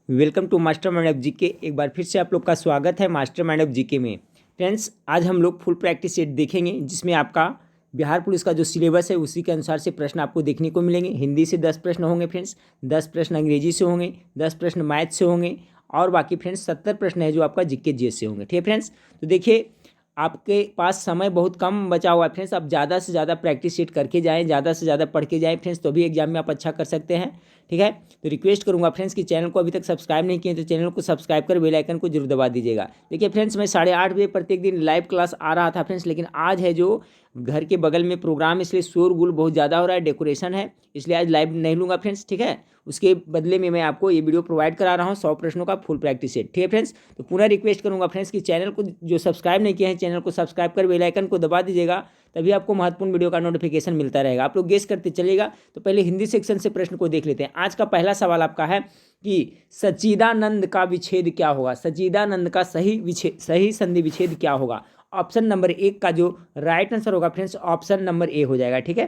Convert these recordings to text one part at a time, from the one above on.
Welcome to master mind of GK. एक बार फिर से आप लोग का स्वागत है मास्टर माइंड ऑफ जीके में। फ्रेंड्स, आज हम लोग फुल प्रैक्टिस सेट देखेंगे जिसमें आपका बिहार पुलिस का जो सिलेबस है उसी के अनुसार से प्रश्न आपको देखने को मिलेंगे। हिंदी से 10 प्रश्न होंगे फ्रेंड्स, 10 प्रश्न अंग्रेजी से होंगे, 10 प्रश्न मैथ से होंगे और बाकी फ्रेंड्स 70 प्रश्न है जो आपका जीके जीएस से होंगे। ठीक है फ्रेंड्स, तो देखिए आपके पास समय बहुत कम बचा हुआ है फ्रेंड्स। आप ज़्यादा से ज़्यादा प्रैक्टिस सेट करके जाएँ, ज़्यादा से ज़्यादा पढ़ के जाएँ फ्रेंड्स, तो भी एग्जाम में आप अच्छा कर सकते हैं। ठीक है, तो रिक्वेस्ट करूंगा फ्रेंड्स कि चैनल को अभी तक सब्सक्राइब नहीं किए तो चैनल को सब्सक्राइब कर बेल आइकन को जरूर दबा दीजिएगा। देखिए फ्रेंड्स, मैं 8:30 बजे प्रत्येक दिन लाइव क्लास आ रहा था फ्रेंड्स, लेकिन आज है जो घर के बगल में प्रोग्राम, इसलिए शोरगुल बहुत ज़्यादा हो रहा है, डेकोरेशन है, इसलिए आज लाइव नहीं लूँगा फ्रेंड्स। ठीक है, उसके बदले में मैं आपको ये वीडियो प्रोवाइड करा रहा हूँ 100 प्रश्नों का फुल प्रैक्टिस सेट। ठीक है फ्रेंड्स, तो पुनः रिक्वेस्ट करूँगा फ्रेंड्स कि चैनल को जो सब्सक्राइब नहीं किए हैं चैनल को सब्सक्राइब कर बेल आइकन को दबा दीजिएगा, तभी आपको महत्वपूर्ण वीडियो का नोटिफिकेशन मिलता रहेगा। आप लोग गेस करते चलिएगा। तो पहले हिंदी सेक्शन से प्रश्न को देख लेते हैं। आज का पहला सवाल आपका है कि सच्चिदानंद का विच्छेद क्या होगा। सच्चिदानंद का सही संधि विच्छेद क्या होगा। ऑप्शन नंबर 1 का जो राइट आंसर होगा फ्रेंड्स, ऑप्शन नंबर ए हो जाएगा। ठीक है,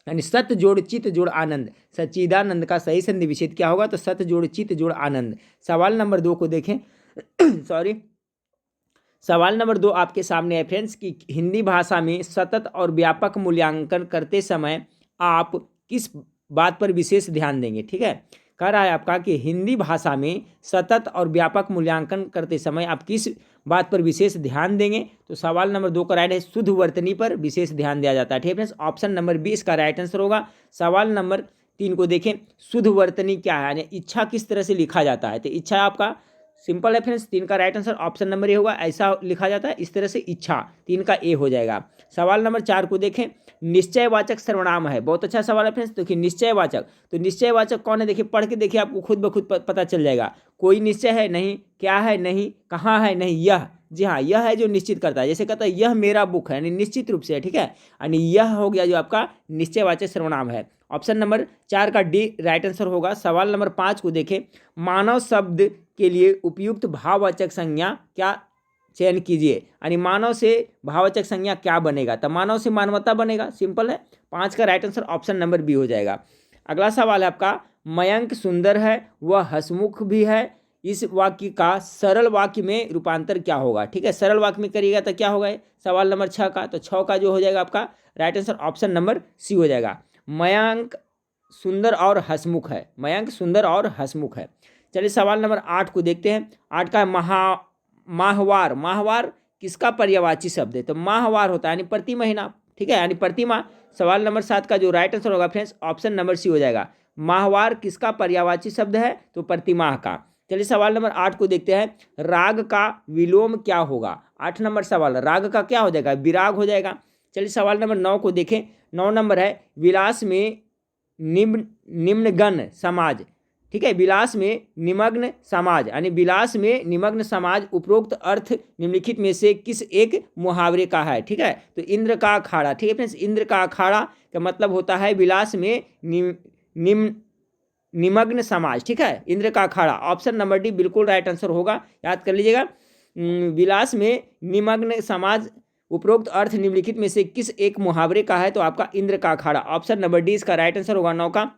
यानी सत जोड़ चित जोड़ आनंद। सच्चिदानंद का सही संधि विच्छेद क्या होगा, तो सत जोड़ चित जोड़ आनंद। सवाल नंबर 2 को देखें सॉरी, सवाल नंबर 2 आपके सामने है फ्रेंड्स कि हिंदी भाषा में सतत और व्यापक मूल्यांकन करते समय आप किस बात पर विशेष ध्यान देंगे। ठीक है, कह रहा है आपका कि हिंदी भाषा में सतत और व्यापक मूल्यांकन करते समय आप किस बात पर विशेष ध्यान देंगे। तो सवाल नंबर 2 का राइट है शुद्ध वर्तनी पर विशेष ध्यान दिया जाता है। ठीक है फ्रेंड्स, ऑप्शन नंबर 20 का राइट आंसर होगा। सवाल नंबर 3 को देखें, शुद्ध वर्तनी क्या है, यानी इच्छा किस तरह से लिखा जाता है। तो इच्छा आपका सिंपल है फ्रेंड्स, 3 का राइट आंसर ऑप्शन नंबर ए होगा। ऐसा लिखा जाता है इस तरह से इच्छा, 3 का ए हो जाएगा। सवाल नंबर 4 को देखें, निश्चयवाचक सर्वनाम है। बहुत अच्छा सवाल है फ्रेंड्स। देखिए निश्चयवाचक, तो निश्चयवाचक कौन है, देखिए पढ़ के देखिए आपको खुद ब खुद पता चल जाएगा। कोई निश्चय है नहीं, क्या है नहीं, कहाँ है नहीं, यह। जी हाँ, यह है जो निश्चित करता है। जैसे कहता है यह मेरा बुक है, यानी निश्चित रूप से है। ठीक है, यानी यह हो गया जो आपका निश्चयवाचक सर्वनाम है। ऑप्शन नंबर 4 का डी राइट आंसर होगा। सवाल नंबर 5 को देखें, मानव शब्द के लिए उपयुक्त भाववाचक संज्ञा क्या चयन कीजिए, यानी मानव से भाववाचक संज्ञा क्या बनेगा। तो मानव से मानवता बनेगा, सिंपल है। 5 का right answer option number B हो जाएगा। अगला सवाल है आपका, मयंक सुंदर है वह हंसमुख भी है, इस वाक्य का सरल वाक्य में रूपांतर क्या होगा। ठीक है, सरल वाक्य में करिएगा तो क्या होगा, सवाल नंबर 6 का। तो 6 का जो हो जाएगा आपका right answer option number C हो जाएगा। मयंक सुंदर और हंसमुख है, मयंक सुंदर और हंसमुख है। चलिए सवाल नंबर 8 को देखते हैं। 8 का माहवार। माहवार किसका पर्यायवाची शब्द है, तो माहवार होता है यानी प्रति महीना। ठीक है, यानी प्रति माह। सवाल नंबर 7 का जो राइट आंसर होगा फ्रेंड्स, ऑप्शन नंबर सी हो जाएगा। माहवार किसका पर्यायवाची शब्द है, तो प्रति माह का। चलिए सवाल नंबर 8 को देखते हैं, राग का विलोम क्या होगा। 8 नंबर सवाल, राग का क्या हो जाएगा, विराग हो जाएगा। चलिए सवाल नंबर 9 को देखें। 9 नंबर है, विलास में निम्नगण समाज। ठीक है, विलास में निमग्न समाज, यानी विलास में निमग्न समाज उपरोक्त अर्थ निम्नलिखित में से किस एक मुहावरे का है। ठीक है, तो इंद्र का अखाड़ा। ठीक है फ्रेंड्स, इंद्र का अखाड़ा का मतलब होता है विलास में निमग्न समाज। ठीक है, इंद्र का अखाड़ा, ऑप्शन नंबर डी बिल्कुल राइट आंसर होगा, याद कर लीजिएगा। विलास में निमग्न समाज उपरोक्त अर्थ निम्नलिखित में से किस एक मुहावरे का है, तो आपका इंद्र का अखाड़ा, ऑप्शन नंबर डी इसका राइट आंसर होगा 9 का।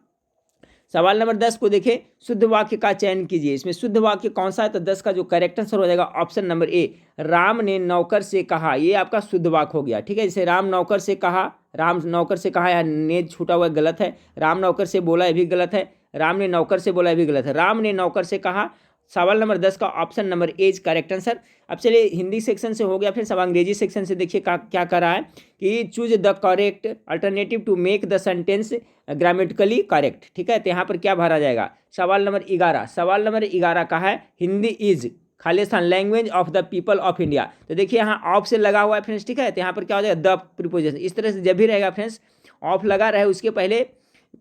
सवाल नंबर 10 को देखें, शुद्ध वाक्य का चयन कीजिए। इसमें शुद्ध वाक्य कौन सा है, तो 10 का जो करेक्ट आंसर हो जाएगा ऑप्शन नंबर ए, राम ने नौकर से कहा। ये आपका शुद्ध वाक्य हो गया। ठीक है, जैसे राम नौकर से कहा, राम नौकर से कहा, या ने छूटा हुआ गलत है। राम नौकर से बोला, ये भी गलत है। राम ने नौकर से बोला, ये भी गलत है। राम ने नौकर से कहा। सवाल नंबर 10 का option number A is correct answer. अब चलिए हिंदी सेक्शन से हो गया, फिर सब अंग्रेजी सेक्शन से देखिए क्या कर रहा है कि choose the correct alternative to make the sentence grammatically correct. ठीक है, तो यहाँ पर क्या भरा जाएगा, सवाल नंबर 11। सवाल नंबर 11 का है, Hindi is Khalistan language of the people of India. तो देखिए यहाँ ऑफ से लगा हुआ है फ्रेंड्स। ठीक है, तो यहाँ पर क्या हो जाएगा, द प्रीपोजिशन। इस तरह से जब भी रहेगा फ्रेंड्स, ऑफ लगा रहे उसके पहले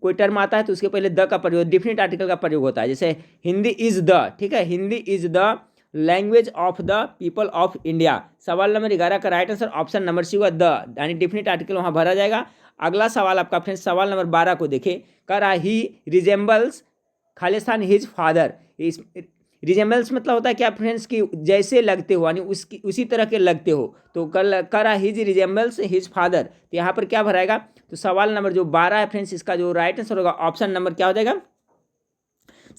कोई टर्म आता है तो उसके पहले द का प्रयोग, डिफिनिट आर्टिकल का प्रयोग होता है। जैसे हिंदी इज द, ठीक है, Hindi is the language of the people of India. सवाल नंबर 11 का right answer option number C होगा, द, यानी डिफिनिट आर्टिकल वहाँ भरा जाएगा। अगला सवाल आपका फ्रेंड्स, सवाल नंबर 12 को देखें, कर रहा ही resembles Khalistan his father. Resembles मतलब होता है क्या फ्रेंड्स, कि जैसे लगते हो, यानी उसकी उसी तरह के लगते हो। तो करा हिज रिजेंबल्स हिज फादर, तो यहाँ पर क्या भराएगा, तो सवाल नंबर जो 12 है फ्रेंड्स, इसका जो राइट आंसर होगा ऑप्शन नंबर क्या हो जाएगा,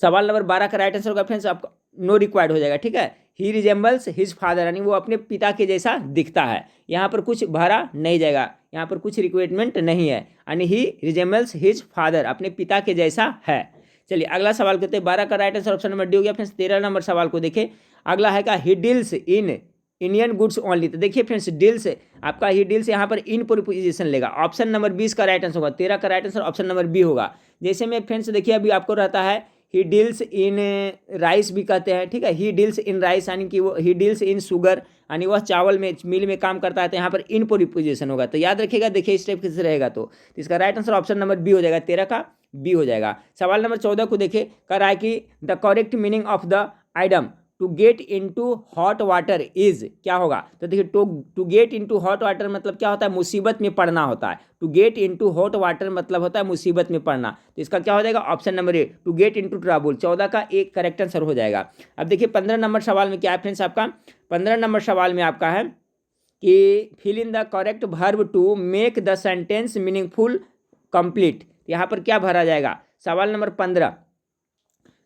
सवाल नंबर 12 का राइट आंसर होगा फ्रेंड्स आपका नो रिक्वायर्ड हो जाएगा, ठीक है। ही रिजेंबल्स हिज फादर, यानी वो अपने पिता के जैसा दिखता है। यहाँ पर कुछ भरा नहीं जाएगा, यहाँ पर कुछ रिक्वायरमेंट नहीं है, यानी ही रिजेंबल्स हिज फादर, अपने पिता के जैसा है। चलिए अगला सवाल करते हैं। 12 का right answer option number D हो गया फ्रेंड्स। 13 नंबर सवाल को देखें, अगला है का ही deals in Indian goods only. तो देखिए फ्रेंड्स डील्स आपका ही डील्स यहाँ पर इन प्रीपोजिशन लेगा। ऑप्शन नंबर 20 का राइट आंसर होगा। 13 का right answer option number B होगा। जैसे में फ्रेंड्स देखिए अभी आपको रहता है ही डील्स इन राइस भी कहते हैं, ठीक है। ही डील्स इन राइस यानी कि वो ही डील्स इन शुगर, यानी वह चावल में मिल में काम करता है। तो यहाँ पर इन प्रीपोजिशन होगा। तो याद रखिएगा, देखिए इस टाइप से रहेगा। तो इसका right answer option number B हो जाएगा। 13 का बी हो जाएगा। सवाल नंबर 14 को देखे, कह रहा है कि the correct meaning of the item to get into hot water is, क्या होगा। तो देखिए to get into hot water मतलब क्या होता है, मुसीबत में पड़ना होता है। To get into hot water मतलब होता है मुसीबत में पड़ना। तो इसका क्या हो जाएगा, option number A, to get into trouble. 14 का एक करेक्ट आंसर हो जाएगा। अब देखिए 15 नंबर सवाल में क्या है फ्रेंड्स आपका, 15 नंबर सवाल में आपका है कि fill in the correct verb to make the sentence meaningful complete. यहाँ पर क्या भरा जाएगा, सवाल नंबर 15।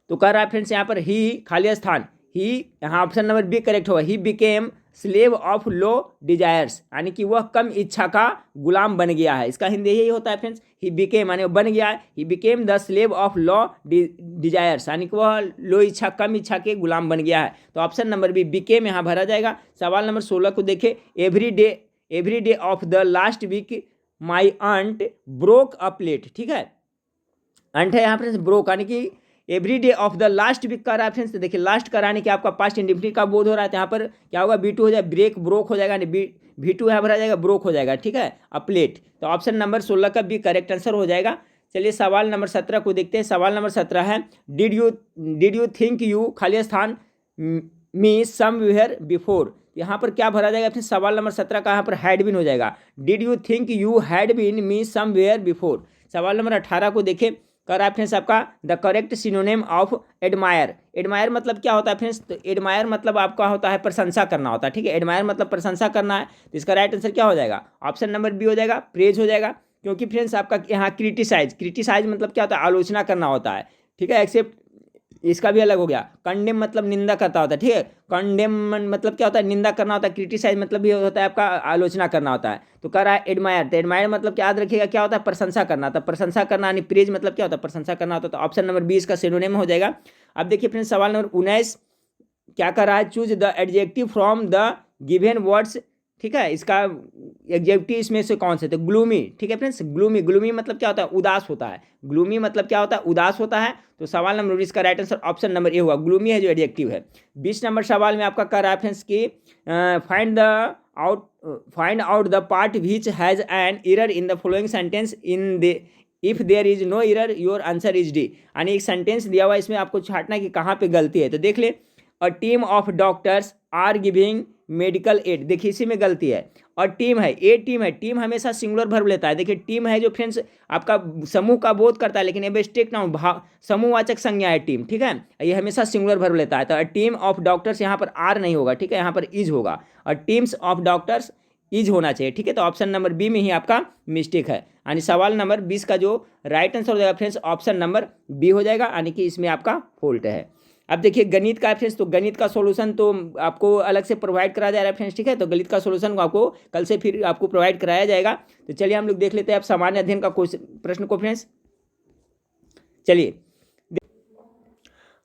तो कह रहा है फ्रेंड्स यहाँ पर ही खाली स्थान, ही यहाँ ऑप्शन नंबर बी करेक्ट होगा। He became slave of low desires, यानी कि वह कम इच्छा का गुलाम बन गया है। इसका हिंदी यही होता है फ्रेंड्स, ही बिकेम यानी बन गया है। He became the slave of low desires, यानी कि वह लो इच्छा कम इच्छा के गुलाम बन गया है। तो ऑप्शन नंबर बी बिकेम यहाँ भरा जाएगा। सवाल नंबर 16 को देखे, every day of the last week my aunt broke a plate, ठीक है। अंट है यहाँ फ्रेंड्स ब्रोक, यानी कि every day of the last week का रेफरेंस। तो देखिए लास्ट कराने के आपका पास्ट इंडेफिनिट का बोध हो रहा है। तो यहाँ पर क्या होगा, B2 हो जाएगा, ब्रेक ब्रोक हो जाएगा, V2 यहाँ भरा जाएगा, ब्रोक हो जाएगा, ठीक है, अ प्लेट। तो ऑप्शन नंबर 16 का बी करेक्ट आंसर हो जाएगा। चलिए सवाल नंबर 17 को देखते हैं। सवाल नंबर 17 है, डिड यू थिंक यू खाली स्थान मी समवेयर बिफोर। यहाँ पर क्या भरा जाएगा फिर, सवाल नंबर 17 का यहाँ पर हैड बीन हो जाएगा। Did you think you had been me somewhere before. सवाल नंबर 18 को देखें, कर रहा है फ्रेंड्स आपका the correct synonym of admire. Admire मतलब क्या होता है फ्रेंड्स, तो एडमायर मतलब आपका होता है प्रशंसा करना होता है, ठीक है। एडमायर मतलब प्रशंसा करना है। तो इसका राइट आंसर क्या हो जाएगा, ऑप्शन नंबर बी हो जाएगा, प्रेज हो जाएगा। क्योंकि फ्रेंड्स आपका यहाँ क्रिटिसाइज मतलब क्या होता है, आलोचना करना होता है, ठीक है। एक्सेप्ट इसका भी अलग हो गया। कंडेम मतलब निंदा करता होता है, ठीक है। कंडेम मतलब क्या होता है, निंदा करना होता है। क्रिटिसाइज मतलब भी होता है आपका आलोचना करना होता है। तो कह रहा है एडमायर, तो एडमायर मतलब क्या याद रखिएगा, क्या होता है, प्रशंसा करना। तो प्रशंसा करना यानी प्रेज मतलब क्या होता है, प्रशंसा करना होता है। तो ऑप्शन नंबर 20 का सिनोनिम हो जाएगा। अब देखिए फ्रेंड्स सवाल नंबर 19 क्या कर रहा है, choose the adjective from the given words, ठीक है। इसका एडजेक्टिव इसमें से कौन से, तो ग्लूमी, ठीक है फ्रेंड्स। ग्लूमी मतलब क्या होता है, उदास होता है। ग्लूमी मतलब क्या होता है, उदास होता है। तो सवाल नंबर 20 का राइट आंसर ऑप्शन नंबर ए हुआ, ग्लूमी है जो एडजेक्टिव है। 20 नंबर सवाल में आपका कह रहा है फ्रेंड्स की find out the part which has an error in the following sentence in the if there is no error your answer is D. यानी एक सेंटेंस दिया हुआ है, इसमें आपको छांटना कि कहाँ पे गलती है। तो देख ले, a team of doctors are giving medical aid, देखिए इसी में गलती है। और टीम है, ए टीम है, टीम हमेशा सिंगुलर वर्ब लेता है। देखिए टीम है जो फ्रेंड्स आपका समूह का बोध करता है, लेकिन एब्स्ट्रैक्ट नाउन समूहवाचक संज्ञा है टीम, ठीक है। ये हमेशा सिंगुलर वर्ब लेता है। तो टीम ऑफ डॉक्टर्स यहाँ पर आर नहीं होगा, ठीक है, यहाँ पर इज होगा। और टीम्स ऑफ डॉक्टर्स इज होना चाहिए, ठीक है। तो ऑप्शन नंबर बी में ही आपका मिस्टेक है। यानी सवाल नंबर 20 का जो राइट आंसर हो जाएगा फ्रेंड्स ऑप्शन नंबर बी हो जाएगा, यानी कि इसमें आपका फॉल्ट है। अब देखिए गणित का फ्रेंड्स, तो गणित का सॉल्यूशन तो आपको अलग से प्रोवाइड कराया जा रहा है फ्रेंड्स, ठीक है। तो गणित का सॉल्यूशन आपको कल से फिर आपको प्रोवाइड कराया जाएगा। तो चलिए हम लोग देख लेते हैं अब सामान्य अध्ययन का प्रश्न को फ्रेंड्स। चलिए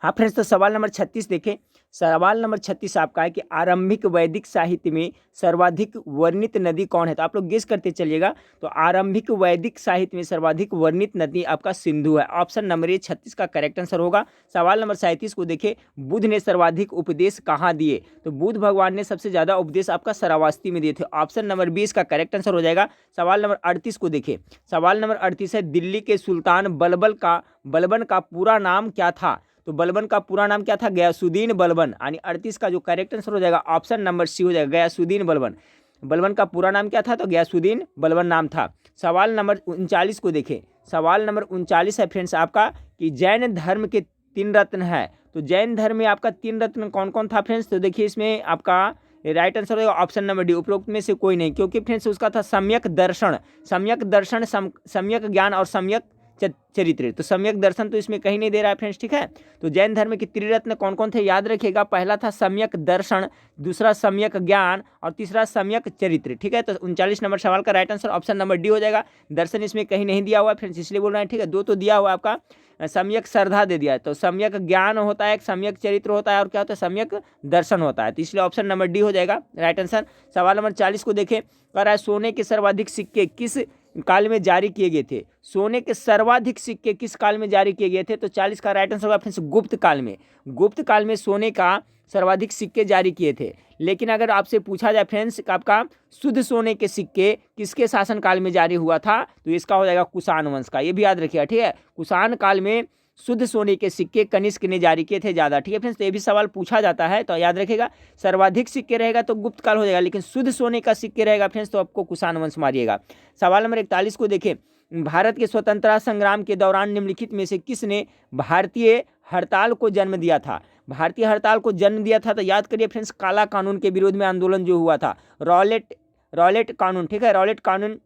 हाँ फ्रेंड्स, तो सवाल नंबर 36 देखें। सवाल नंबर 36 आपका है कि आरंभिक वैदिक साहित्य में सर्वाधिक वर्णित नदी कौन है। तो आप लोग गेस करते चलिएगा। तो आरंभिक वैदिक साहित्य में सर्वाधिक वर्णित नदी आपका सिंधु है। ऑप्शन नंबर ए 36 का करेक्ट आंसर होगा। सवाल नंबर 37 को देखें, बुद्ध ने सर्वाधिक उपदेश कहाँ दिए। तो बुद्ध भगवान ने सबसे ज्यादा उपदेश आपका श्रावस्ती में दिए थे। ऑप्शन नंबर 20 का करेक्ट आंसर हो जाएगा। सवाल नंबर 38 को देखें। सवाल नंबर 38 है, दिल्ली के सुल्तान बलबन का पूरा नाम क्या था। तो बलबन का पूरा नाम क्या था, गयासुद्दीन बलबन। यानी 38 का जो करेक्ट आंसर हो जाएगा ऑप्शन नंबर सी हो जाएगा, गयासुद्दीन बलबन। बलबन का पूरा नाम क्या था, तो गयासुद्दीन बलबन नाम था। सवाल नंबर 39 को देखें। सवाल नंबर 39 है फ्रेंड्स आपका कि जैन धर्म के 3 रत्न है। तो जैन धर्म में आपका 3 रत्न कौन कौन था फ्रेंड्स। तो देखिए इसमें आपका राइट आंसर होगा ऑप्शन नंबर डी, उपरोक्त में से कोई नहीं। क्योंकि फ्रेंड्स उसका था सम्यक दर्शन, सम्यक ज्ञान और सम्यक चरित्र। तो सम्यक दर्शन तो इसमें कहीं नहीं दे रहा है फ्रेंड्स, ठीक है। तो जैन धर्म के त्रिरत्न कौन कौन थे याद रखिएगा, पहला था सम्यक दर्शन, दूसरा सम्यक ज्ञान और तीसरा सम्यक चरित्र, ठीक है। तो 39 नंबर सवाल का right answer option number D हो जाएगा। दर्शन इसमें कहीं नहीं दिया हुआ है फ्रेंड्स, इसलिए बोल रहे हैं, ठीक है। दो तो दिया हुआ आपका, सम्यक श्रद्धा दे दिया है, तो सम्यक ज्ञान होता है, एक सम्यक चरित्र होता है और क्या होता है, सम्यक दर्शन होता है। तो इसलिए ऑप्शन नंबर डी हो जाएगा राइट आंसर। सवाल नंबर 40 को देखें, कह रहा है सोने के सर्वाधिक सिक्के किस काल में जारी किए गए थे। सोने के सर्वाधिक सिक्के किस काल में जारी किए गए थे, तो 40 का राइट आंसर होगा फ्रेंड्स गुप्त काल में। गुप्त काल में सोने का सर्वाधिक सिक्के जारी किए थे। लेकिन अगर आपसे पूछा जाए फ्रेंड्स आपका शुद्ध सोने के सिक्के किसके शासन काल में जारी हुआ था, तो इसका हो जाएगा कुषाण वंश का, ये भी याद रखिएगा, ठीक है। कुषाण काल में शुद्ध सोने के सिक्के कनिष्क ने जारी किए थे ज़्यादा, ठीक है फ्रेंड्स। तो ये भी सवाल पूछा जाता है, तो याद रखिएगा सर्वाधिक सिक्के रहेगा तो गुप्त काल हो जाएगा, लेकिन शुद्ध सोने का सिक्के रहेगा फ्रेंड्स तो आपको कुषाण वंश मारिएगा। सवाल नंबर 41 को देखें, भारत के स्वतंत्रता संग्राम के दौरान निम्नलिखित में से किसने भारतीय हड़ताल को जन्म दिया था। भारतीय हड़ताल को जन्म दिया था, तो याद करिए फ्रेंड्स काला कानून के विरोध में आंदोलन जो हुआ था, रॉलेट कानून, ठीक है। रॉलेट कानून,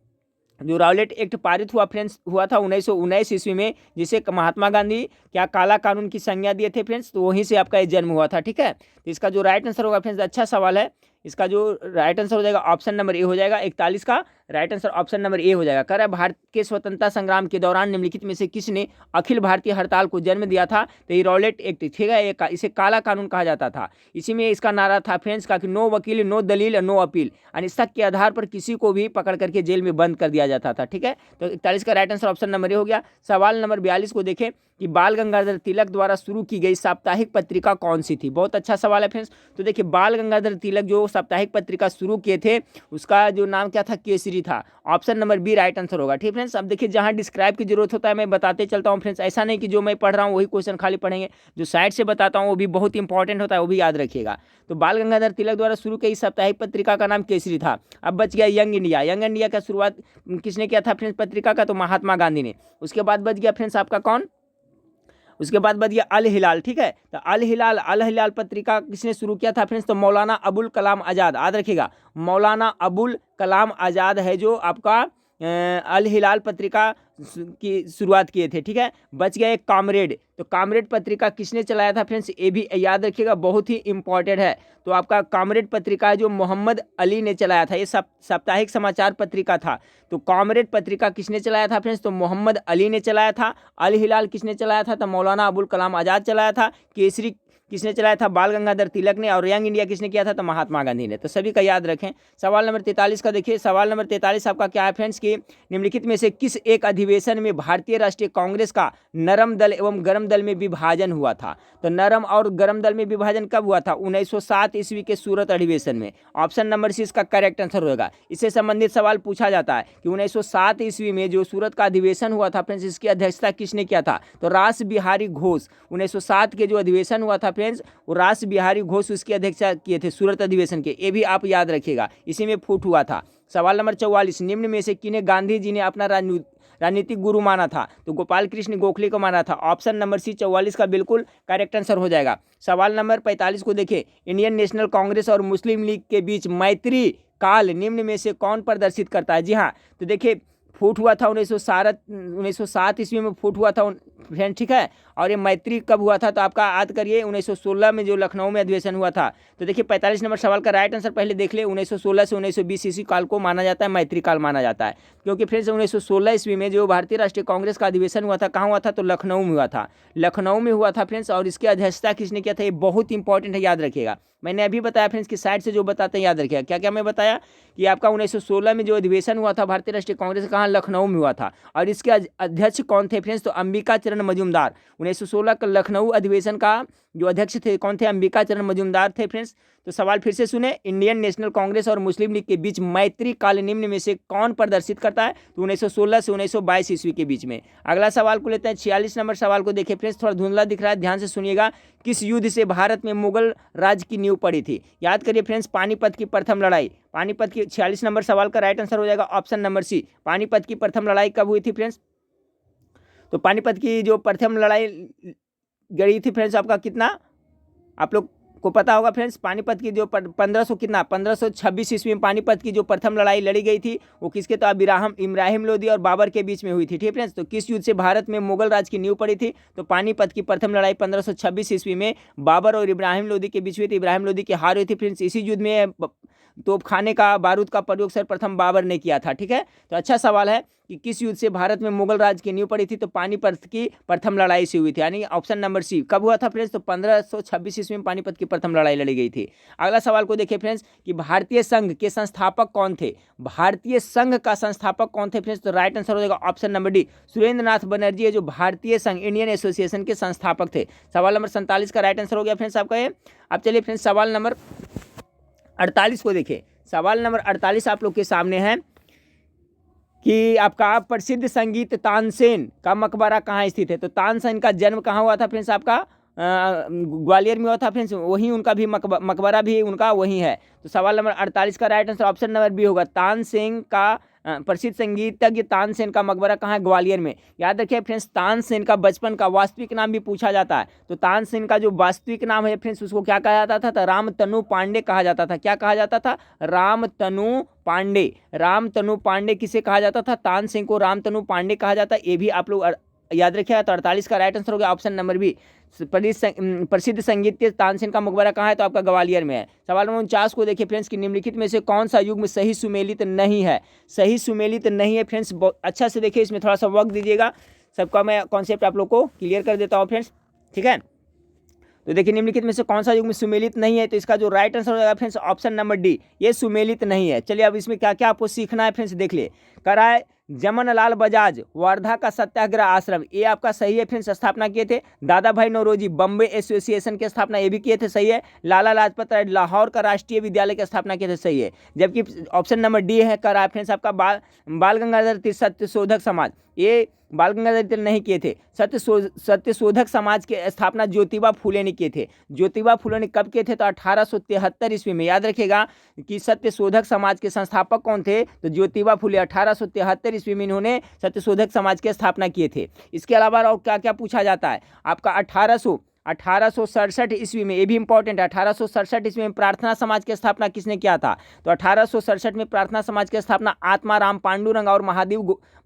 जो रॉलेट एक्ट पारित हुआ फ्रेंड्स, हुआ था 1919 ईस्वी में, जिसे महात्मा गांधी क्या काला कानून की संज्ञा दिए थे फ्रेंड्स, तो वहीं से आपका ये जन्म हुआ था, ठीक है। तो इसका जो राइट आंसर होगा फ्रेंड्स, अच्छा सवाल है, इसका जो राइट आंसर हो जाएगा ऑप्शन नंबर ए हो जाएगा। 41 का राइट आंसर ऑप्शन नंबर ए हो जाएगा। कह रहा है भारत के स्वतंत्रता संग्राम के दौरान निम्नलिखित में से किसने अखिल भारतीय हड़ताल को जन्म दिया था, तो ये रॉलेट एक्ट, ठीक है, इसे काला कानून कहा जाता था। इसी में इसका नारा था फ्रेंड्स का कि नो वकील, नो दलील, नो अपील, अनिश्चित के आधार पर किसी को भी पकड़ करके जेल में बंद कर दिया जाता था, ठीक है। तो 41 का राइट आंसर ऑप्शन नंबर ए हो गया। सवाल नंबर 42 को देखें कि बाल गंगाधर तिलक द्वारा शुरू की गई साप्ताहिक पत्रिका कौन सी थी। बहुत अच्छा सवाल है फ्रेंड्स। तो देखिए बाल गंगाधर तिलक जो साप्ताहिक पत्रिका शुरू किए थे उसका जो नाम क्या था, केसरी था। Option number B right answer होगा, ठीक फ्रेंड्स। अब देखिए जहां डिस्क्राइब की जरूरत होता है मैं बताते चलता हूं फ्रेंड्स, ऐसा नहीं कि जो मैं पढ़ रहा हूं वही क्वेश्चन खाली पढ़ेंगे, जो साइड से बताता हूं वो भी बहुत इंपॉर्टेंट होता है, वो भी याद रखिएगा। तो बाल गंगाधर तिलक द्वारा शुरू की साप्ताहिक पत्रिका का नाम केसरी था। अब बच गया यंग इंडिया। यंग इंडिया का शुरुआत किसने किया था फ्रेंड्स पत्रिका का, तो महात्मा गांधी ने। उसके बाद बच गया फ्रेंड्स आपका कौन, उसके बाद बच गया अल हिलाल, ठीक है। तो अल हिलाल पत्रिका किसने शुरू किया था फ्रेंड्स, तो मौलाना अबुल कलाम आज़ाद, याद रखिएगा मौलाना अबुल कलाम आज़ाद है जो आपका अल हिलाल पत्रिका की शुरुआत किए थे, ठीक है। बच गया एक कामरेड, तो कामरेड पत्रिका किसने चलाया था फ्रेंड्स, ये भी याद रखिएगा बहुत ही इंपॉर्टेंट है। तो आपका कामरेड पत्रिका है जो मोहम्मद अली ने चलाया था, ये साप्ताहिक समाचार पत्रिका था। तो कामरेड पत्रिका किसने चलाया था फ्रेंड्स, तो मोहम्मद अली ने चलाया था। अल हिलाल किसने चलाया था, तो मौलाना अबुल कलाम आज़ाद चलाया था। केसरी किसने चलाया था, बाल गंगाधर तिलक ने। और यंग इंडिया किसने किया था, तो महात्मा गांधी ने। तो सभी का याद रखें। सवाल नंबर 43 का देखिए, सवाल नंबर 43 आपका क्या है फ्रेंड्स कि निम्नलिखित में से किस एक अधिवेशन में भारतीय राष्ट्रीय कांग्रेस का नरम दल एवं गरम दल में विभाजन हुआ था। तो नरम और गरम दल में विभाजन कब हुआ था, 1907 ईस्वी के सूरत अधिवेशन में। ऑप्शन नंबर सी इसका करेक्ट आंसर होगा। इससे संबंधित सवाल पूछा जाता है कि 1907 ईस्वी में जो सूरत का अधिवेशन हुआ था फ्रेंड्स, इसकी अध्यक्षता किसने किया था, तो रास बिहारी घोष। 1907 के जो अधिवेशन हुआ था फ्रेंड्स, वो रास बिहारी घोष उसकी अध्यक्षता किए थे सूरत अधिवेशन के, ये भी आप याद रखिएगा, इसी में फूट हुआ था। सवाल नंबर 44, निम्न में से किन्हें गांधी जी ने अपना राजनीतिक गुरु माना था, तो गोपाल कृष्ण गोखले को माना था। ऑप्शन नंबर सी 44 का बिल्कुल करेक्ट आंसर हो जाएगा। सवाल नंबर 45 को देखिए, इंडियन नेशनल कांग्रेस और मुस्लिम लीग के बीच मैत्री काल निम्न में से कौन प्रदर्शित करता है। जी हाँ, तो देखिए फूट हुआ था 1907 ईस्वी में फूट हुआ था फ्रेंड, ठीक है। और ये मैत्री कब हुआ था, तो आपका याद करिए 1916 में जो लखनऊ में अधिवेशन हुआ था। तो देखिए 45 नंबर सवाल का राइट आंसर पहले देख ले, 1916 से 1920 ईस्वी काल को माना जाता है मैत्री काल माना जाता है, क्योंकि फ्रेंड्स 1916 ईस्वी में जो भारतीय राष्ट्रीय कांग्रेस का अधिवेशन हुआ था, कहाँ हुआ था, तो लखनऊ में हुआ था। लखनऊ में हुआ था फ्रेंड्स, और इसकी अध्यक्षता किसने किया था, ये बहुत इंपॉर्टेंट है, याद रखिएगा। मैंने अभी बताया फ्रेंड्स की साइड से जो बताते हैं याद रखिएगा। क्या क्या मैं बताया कि आपका 1916 में जो अधिवेशन हुआ था भारतीय राष्ट्रीय कांग्रेस, कहाँ, लखनऊ में हुआ था। और इसके अध्यक्ष कौन थे फ्रेंड्स, तो अंबिका चरण मजूमदार। 1916 का लखनऊ अधिवेशन का जो अध्यक्ष थे कौन थे, अंबिका चरण मजूमदार थे फ्रेंड्स। तो सवाल फिर से सुने, इंडियन नेशनल कांग्रेस और मुस्लिम लीग के बीच मैत्री काल निम्न में से कौन प्रदर्शित करता है, तो 1916 से 1922 ईस्वी के बीच में। अगला सवाल को लेते हैं 46 नंबर सवाल को देखिए फ्रेंड्स, थोड़ा धुंधला दिख रहा है, ध्यान से सुनिएगा। किस युद्ध से भारत में मुगल राज की नींव पड़ी थी। याद करिए फ्रेंड्स, पानीपत की प्रथम लड़ाई। पानीपत की 46 नंबर सवाल का राइट आंसर हो जाएगा ऑप्शन नंबर सी। पानीपत की प्रथम लड़ाई कब हुई थी फ्रेंड्स, तो पानीपत की जो प्रथम लड़ाई गई थी फ्रेंड्स, आपका कितना, आप लोग आपको पता होगा फ्रेंड्स, पानीपत की जो 1526 ईस्वी में पानीपत की जो प्रथम लड़ाई लड़ी गई थी वो किसके, तो इब्राहिम लोदी और बाबर के बीच में हुई थी। ठीक है फ्रेंड्स, तो किस युद्ध से भारत में मुगल राज की नींव पड़ी थी, तो पानीपत की प्रथम लड़ाई 1526 ईस्वी में बाबर और इब्राहिम लोदी के बीच हुई थी। इब्राहिम लोदी की हार हुई थी फ्रेंड्स। इसी युद्ध में तोपखाने का बारूद का प्रयोग सर्वप्रथम बाबर ने किया था। ठीक है, तो अच्छा सवाल है कि किस युद्ध से भारत में मुगल राज की नींव पड़ी थी, तो पानीपत की प्रथम लड़ाई से हुई थी, यानी ऑप्शन नंबर सी। कब हुआ था फ्रेंड्स, तो 1526 ईस्वी में पानीपत की प्रथम लड़ाई लड़ी गई थी। अगला सवाल को देखिए फ्रेंड्स कि भारतीय संघ के संस्थापक कौन थे। भारतीय संघ का संस्थापक कौन थे फ्रेंड्स, तो राइट आंसर हो जाएगा ऑप्शन नंबर डी, सुरेंद्र नाथ बनर्जी है जो भारतीय संघ इंडियन एसोसिएशन के संस्थापक थे। सवाल नंबर 47 का राइट आंसर हो गया फ्रेंड्स आपका ये। अब चलिए फ्रेंड्स सवाल नंबर 48 को देखिए। सवाल नंबर 48 आप लोग के सामने है कि आपका प्रसिद्ध संगीत तानसेन का मकबरा कहाँ स्थित है। तो तानसेन का जन्म कहाँ हुआ था फ्रेंड्स, आपका ग्वालियर में हुआ था फ्रेंड्स, वहीं उनका भी मकबरा भी उनका वहीं है। तो सवाल नंबर 48 का right answer option number B होगा, तानसेन का प्रसिद्ध संगीतज्ञ तानसेन का मकबरा कहाँ है, ग्वालियर में। याद रखिए फ्रेंड्स, तानसेन का बचपन का वास्तविक नाम भी पूछा जाता है। तो तानसेन का जो वास्तविक नाम है फ्रेंड्स उसको क्या कहा जाता था, तो रामतनु पांडे कहा जाता था। क्या कहा जाता था, रामतनु पांडे। रामतनु पांडे किसे कहा जाता था, तानसेन को रामतनु पांडे कहा जाता है। ये भी आप लोग याद रखिएगा। तो 48 का राइट आंसर हो गया ऑप्शन नंबर बी, प्रसिद्ध संगीत तानसेन का मकबरा कहाँ है, तो आपका ग्वालियर में है। सवाल नंबर 49 को देखिए फ्रेंड्स कि निम्नलिखित में से कौन सा युग्म सही सुमेलित नहीं है। सही सुमेलित नहीं है फ्रेंड्स, अच्छा से देखिए, इसमें थोड़ा सा वक्त दीजिएगा, सबका मैं कॉन्सेप्ट आप लोग को क्लियर कर देता हूँ फ्रेंड्स। ठीक है, तो देखिए निम्नलिखित में से कौन सा युग्म सुमेलित नहीं है, तो इसका जो राइट आंसर हो जाएगा फ्रेंड्स ऑप्शन नंबर डी, ये सुमेलित नहीं है। चलिए अब इसमें क्या क्या आपको सीखना है फ्रेंड्स, देख लिए। कराए जमनलाल बजाज वर्धा का सत्याग्रह आश्रम, ये आपका सही है फ्रेंड्स, स्थापना किए थे। दादा भाई नौरोजी बम्बे एसोसिएशन की स्थापना ये भी किए थे, सही है। लाला लाजपत राय लाहौर का राष्ट्रीय विद्यालय की स्थापना किए थे, सही है। जबकि ऑप्शन नंबर डी है करा फ्रेंड्स आपका बाल गंगाधर तिलक सत्यशोधक समाज, ये बाल गंगाधर तिलक नहीं किए थे। सत्यशोधक समाज की स्थापना ज्योतिबा फूले ने किए थे। ज्योतिबा फूले ने कब किए थे, तो 1873 ईस्वी में। याद रखिएगा कि सत्यशोधक समाज के संस्थापक कौन थे, तो ज्योतिबा फूले 1873 ईस्वी में इन्होंने सत्यशोधक समाज की स्थापना किए थे। इसके अलावा और क्या क्या पूछा जाता है आपका 1867 ईस्वी में, ये भी इंपॉर्टेंट है। 1867 ईस्वी में प्रार्थना समाज की स्थापना किसने किया था, तो 1867 में प्रार्थना समाज की स्थापना आत्माराम पांडुरंग और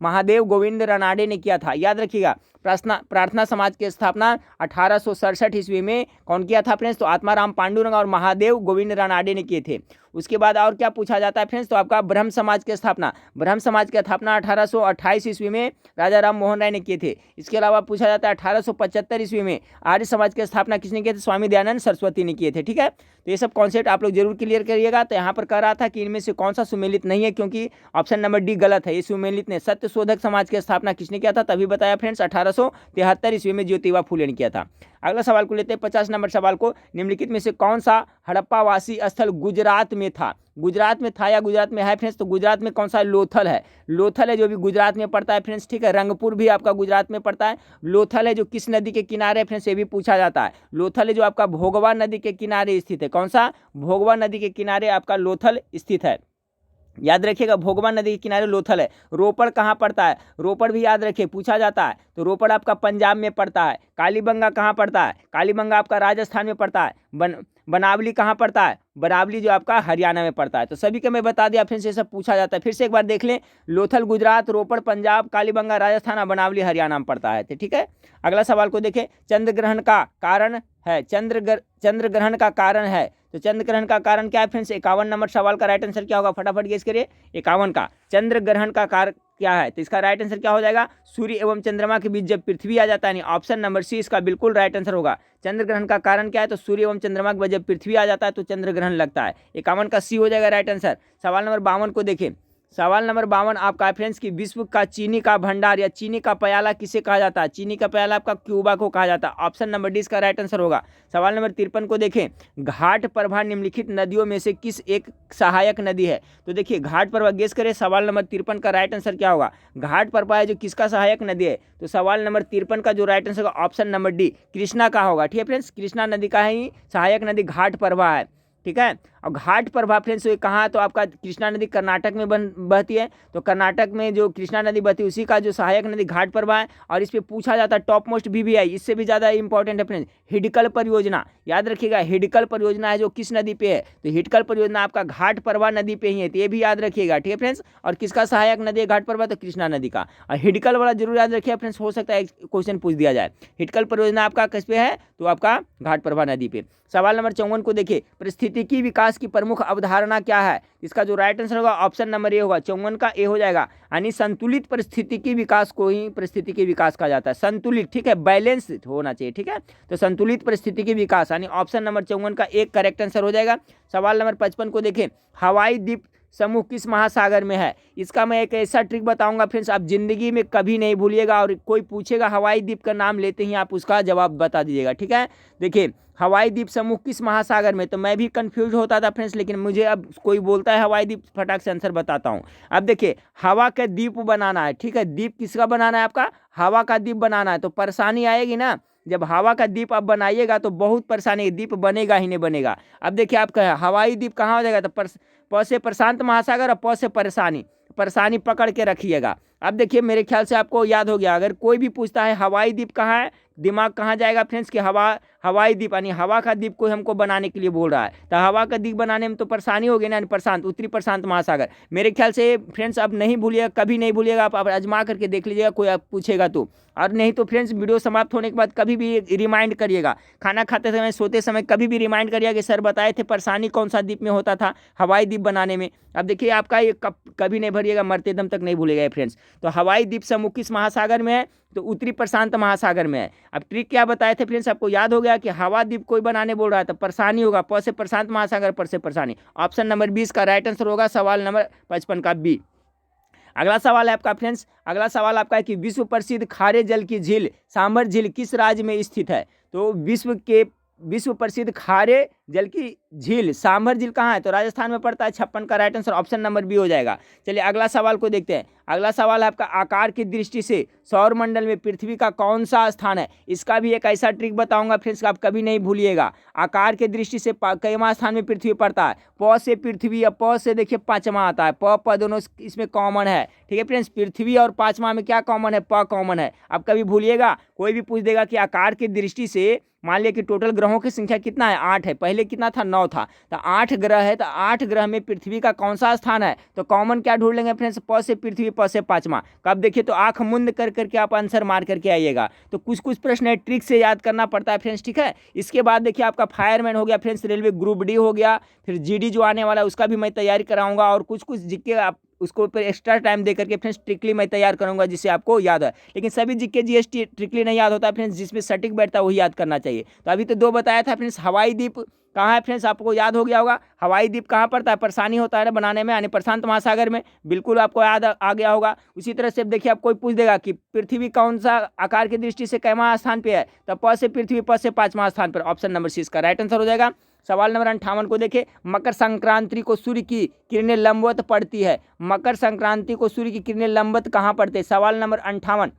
महादेव गोविंद रनाडे ने किया था। याद रखिएगा, प्रार्थना समाज की स्थापना 1867 ईस्वी में कौन किया था फ्रेंड्स, तो आत्माराम पांडुरंग और महादेव गोविंद रनाडे ने किए थे। उसके बाद और क्या पूछा जाता है फ्रेंड्स, तो आपका ब्रह्म समाज की स्थापना 1828 ईस्वी में राजा राम मोहन राय ने किए थे। इसके अलावा पूछा जाता है 1875 ईस्वी में आर्य समाज की स्थापना किसने किए थे, स्वामी दयानंद सरस्वती ने किए थे। ठीक है, तो ये सब कॉन्सेप्ट आप लोग जरूर क्लियर करिएगा। तो यहाँ पर कह रहा था कि इनमें से कौन सा सुमेलित नहीं है, क्योंकि ऑप्शन नंबर डी गलत है, ये सुमेलित नहीं। सत्यशोधक समाज की स्थापना किसने किया था, तभी बताया फ्रेंड्स 1873 ईस्वी में ज्योतिबा फूले ने किया था। अगला सवाल को लेते हैं 50 नंबर सवाल को। निम्नलिखित में से कौन सा हड़प्पावासी स्थल गुजरात में था। गुजरात में था या गुजरात में है फ्रेंड्स, तो गुजरात में कौन सा, लोथल है। लोथल है जो भी गुजरात में पड़ता है फ्रेंड्स। ठीक है, रंगपुर भी आपका गुजरात में पड़ता है। लोथल है जो किस नदी के किनारे फ्रेंड्स, ये भी पूछा जाता है। लोथल है जो आपका भोगवा नदी के किनारे स्थित है। कौन सा, भोगवा नदी के किनारे आपका लोथल स्थित है। याद रखिएगा, भोगवा नदी के किनारे लोथल है। रोपड़ कहाँ पड़ता है, रोपड़ भी याद रखिए, पूछा जाता है। तो रोपड़ आपका पंजाब में पड़ता है। कालीबंगा कहाँ पड़ता है, कालीबंगा आपका राजस्थान में पड़ता है। बनावली कहाँ पड़ता है, बनावली जो आपका हरियाणा में पड़ता है। तो सभी का मैं बता दिया फ्रेंड्स, ये सब पूछा जाता है। फिर से एक बार देख लें, लोथल गुजरात, रोपड़ पंजाब, कालीबंगा राजस्थान, बनावली हरियाणा में पड़ता है। तो ठीक है, अगला सवाल को देखें। चंद्र ग्रहण का कारण है, चंद्र ग्रहण का कारण है, तो चंद्र ग्रहण का कारण क्या है फ्रेंड्स। 51 नंबर सवाल का राइट आंसर क्या होगा, फटाफट गेस करिए। 51 का चंद्र ग्रहण का कारण क्या है, तो इसका राइट आंसर क्या हो जाएगा, सूर्य एवं चंद्रमा के बीच जब पृथ्वी आ जाता है। ऑप्शन नंबर सी इसका बिल्कुल राइट आंसर होगा। चंद्र ग्रहण का कारण क्या है, तो सूर्य एवं चंद्रमा के बीच जब पृथ्वी आ जाता है तो चंद्र ग्रहण लगता है। 51 का सी हो जाएगा राइट आंसर। सवाल नंबर 52 को देखें। सवाल नंबर 52 आपका फ्रेंड्स की विश्व का चीनी का भंडार या चीनी का प्याला किसे कहा जाता है। चीनी का प्याला आपका क्यूबा को कहा जाता है। ऑप्शन नंबर डी इसका राइट आंसर होगा। सवाल नंबर 53 को देखें। घाट प्रभा निम्नलिखित नदियों में से किस एक सहायक नदी है। तो देखिए घाट प्रभा गेस करें। सवाल नंबर 53 का राइट आंसर क्या होगा, घाट प्रभा है जो किसका सहायक नदी है। तो सवाल नंबर 53 का जो राइट आंसर होगा ऑप्शन नंबर डी कृष्णा का होगा। ठीक है फ्रेंड्स, कृष्णा नदी का ही सहायक नदी घाट प्रभा है। ठीक है। और घाट प्रवाह फ्रेंड्स ये कहाँ, तो आपका कृष्णा नदी कर्नाटक में बहती है, तो कर्नाटक में जो कृष्णा नदी बहती है उसी का जो सहायक नदी घाट प्रवाह है। और इस पे पूछा जाता है टॉप मोस्ट VVI, इससे भी ज़्यादा इंपॉर्टेंट है फ्रेंड्स, हिडकल परियोजना, याद रखिएगा हिडकल परियोजना है जो किस नदी पे है, तो हिडकल परियोजना आपका घाट प्रवाह नदी पे ही है, तो ये भी याद रखिएगा, ठीक है फ्रेंड्स। और किसका सहायक नदी है घाट प्रवाह, तो कृष्णा नदी का। और हिडकल वाला जरूर याद रखिएगा फ्रेंड्स, हो सकता है क्वेश्चन पूछ दिया जाए। हिडकल परियोजना आपका किस पे है, तो आपका घाट प्रवाह नदी पे। सवाल नंबर 54 को देखिए, पारिस्थितिकी विकास की प्रमुख अवधारणा क्या है, इसका जो राइट आंसर होगा ऑप्शन नंबर ए होगा, 54 का ए हो जाएगा। यानी संतुलित पारिस्थितिकी विकास को ही पारिस्थितिकी विकास कहा जाता है, संतुलित, ठीक है, बैलेंस होना चाहिए, ठीक है। तो संतुलित पारिस्थितिकी विकास यानी ऑप्शन नंबर 54 का एक करेक्ट आंसर हो जाएगा। सवाल नंबर 55 को देखें, हवाई द्वीप समूह किस महासागर में है, इसका मैं एक ऐसा ट्रिक बताऊंगा फ्रेंड्स, आप जिंदगी में कभी नहीं भूलिएगा, और कोई पूछेगा हवाई द्वीप का नाम लेते ही आप उसका जवाब बता दीजिएगा, ठीक है। देखिए हवाई द्वीप समूह किस महासागर में, तो मैं भी कंफ्यूज होता था फ्रेंड्स, लेकिन मुझे अब कोई बोलता है हवाई द्वीप, फटाक से आंसर बताता हूँ। अब देखिए हवा का द्वीप बनाना है, ठीक है, द्वीप किसका बनाना है, आपका हवा का द्वीप बनाना है, तो परेशानी आएगी ना, जब हवा का द्वीप आप बनाइएगा तो बहुत परेशानी, द्वीप बनेगा ही नहीं बनेगा। अब देखिए आपका हवाई द्वीप कहाँ हो जाएगा, तो प से प्रशांत महासागर और प से परेशानी, परेशानी पकड़ के रखिएगा। अब देखिए मेरे ख्याल से आपको याद हो गया, अगर कोई भी पूछता है हवाई द्वीप कहाँ है, दिमाग कहाँ जाएगा फ्रेंड्स कि हवाई द्वीप यानी हवा का द्वीप कोई हमको बनाने के लिए बोल रहा है, तो हवा का द्वीप बनाने में तो परेशानी होगी ना, प्रशांत, उत्तरी प्रशांत महासागर। मेरे ख्याल से फ्रेंड्स अब नहीं भूलिएगा, कभी नहीं भूलिएगा, आप आजमा करके देख लीजिएगा, कोई आप पूछेगा तो। और नहीं तो फ्रेंड्स वीडियो समाप्त होने के बाद कभी भी रिमाइंड करिएगा, खाना खाते समय, सोते समय कभी भी रिमाइंड करिएगा कि सर बताए थे परेशानी कौन सा द्वीप में होता था हवाई द्वीप बनाने में। अब देखिए आपका ये कभी नहीं भरिएगा, मरते दम तक नहीं भूलेगा फ्रेंड्स। तो हवाई द्वीप समूह किस महासागर में है, तो उत्तरी प्रशांत महासागर में है। अब ट्रिक क्या बताए थे फ्रेंड्स, आपको याद हो गया कि हवा द्वीप कोई बनाने बोल रहा है तो परेशानी होगा, प से प्रशांत महासागर, पर से परेशानी। ऑप्शन नंबर 20 का राइट आंसर होगा सवाल नंबर 55 का बी। अगला सवाल है आपका फ्रेंड्स, अगला सवाल आपका है कि विश्व प्रसिद्ध खारे जल की झील सांभर झील किस राज्य में स्थित है, तो विश्व प्रसिद्ध खारे जल की झील सांभर झील कहाँ है, तो राजस्थान में पड़ता है। 56 का right answer option number B हो जाएगा। चलिए अगला सवाल को देखते हैं। अगला सवाल है आपका, आकार की दृष्टि से सौर मंडल में पृथ्वी का कौन सा स्थान है, इसका भी एक ऐसा ट्रिक बताऊंगा फ्रेंड्स, आप कभी नहीं भूलिएगा। आकार की दृष्टि से कईवां स्थान में पृथ्वी पड़ता है, प से पृथ्वी, या प से देखिए पांचवा आता है, प दोनों इसमें कॉमन है, ठीक है फ्रेंड्स। पृथ्वी और पांचवा में क्या कॉमन है, प कॉमन है। अब कभी भूलिएगा, कोई भी पूछ देगा कि आकार की दृष्टि से, मान लिया कि टोटल ग्रहों की संख्या कितना है, 8 है, पहले कितना था, 9 था, तो 8 ग्रह है, तो 8 ग्रह में पृथ्वी का कौन सा स्थान है, तो कॉमन क्या ढूंढ लेंगे फ्रेंड्स, प से पृथ्वी, प से पांचवा। कब देखिए तो आंख मुंद कर करके आप आंसर मार करके आइएगा। तो कुछ कुछ प्रश्न है ट्रिक से याद करना पड़ता है फ्रेंड्स, ठीक है। इसके बाद देखिए आपका फायरमैन हो गया फ्रेंड्स, रेलवे ग्रुप डी हो गया, फिर GD जो आने वाला है उसका भी मैं तैयारी कराऊंगा, और कुछ कुछ जीके आप उसको पर एक्स्ट्रा टाइम दे करके फ्रेंड्स ट्रिकली मैं तैयार करूंगा जिससे आपको याद है। लेकिन सभी जीके GST ट्रिकली नहीं याद होता फ्रेंड्स, जिसमें सटीक बैठता है वही याद करना चाहिए। तो अभी तो 2 बताया था फ्रेंड्स, हवाई द्वीप कहाँ है फ्रेंड्स, आपको याद हो गया होगा, हवाई द्वीप कहाँ पड़ता है, परेशानी होता है ना बनाने में, यानी प्रशांत महासागर में, बिल्कुल आपको याद आ गया होगा। उसी तरह से देखिए आप कोई पूछ देगा कि पृथ्वी कौन सा आकार की दृष्टि से कैवां स्थान पे है, तो प से पृथ्वी, प से पांचवां स्थान पर, ऑप्शन नंबर सी इसका राइट आंसर हो जाएगा। सवाल नंबर 58 को देखें, मकर संक्रांति को सूर्य की किरणें लंबवत पड़ती है, मकर संक्रांति को सूर्य की किरणें लंबवत कहाँ पड़ते हैं, सवाल नंबर 58,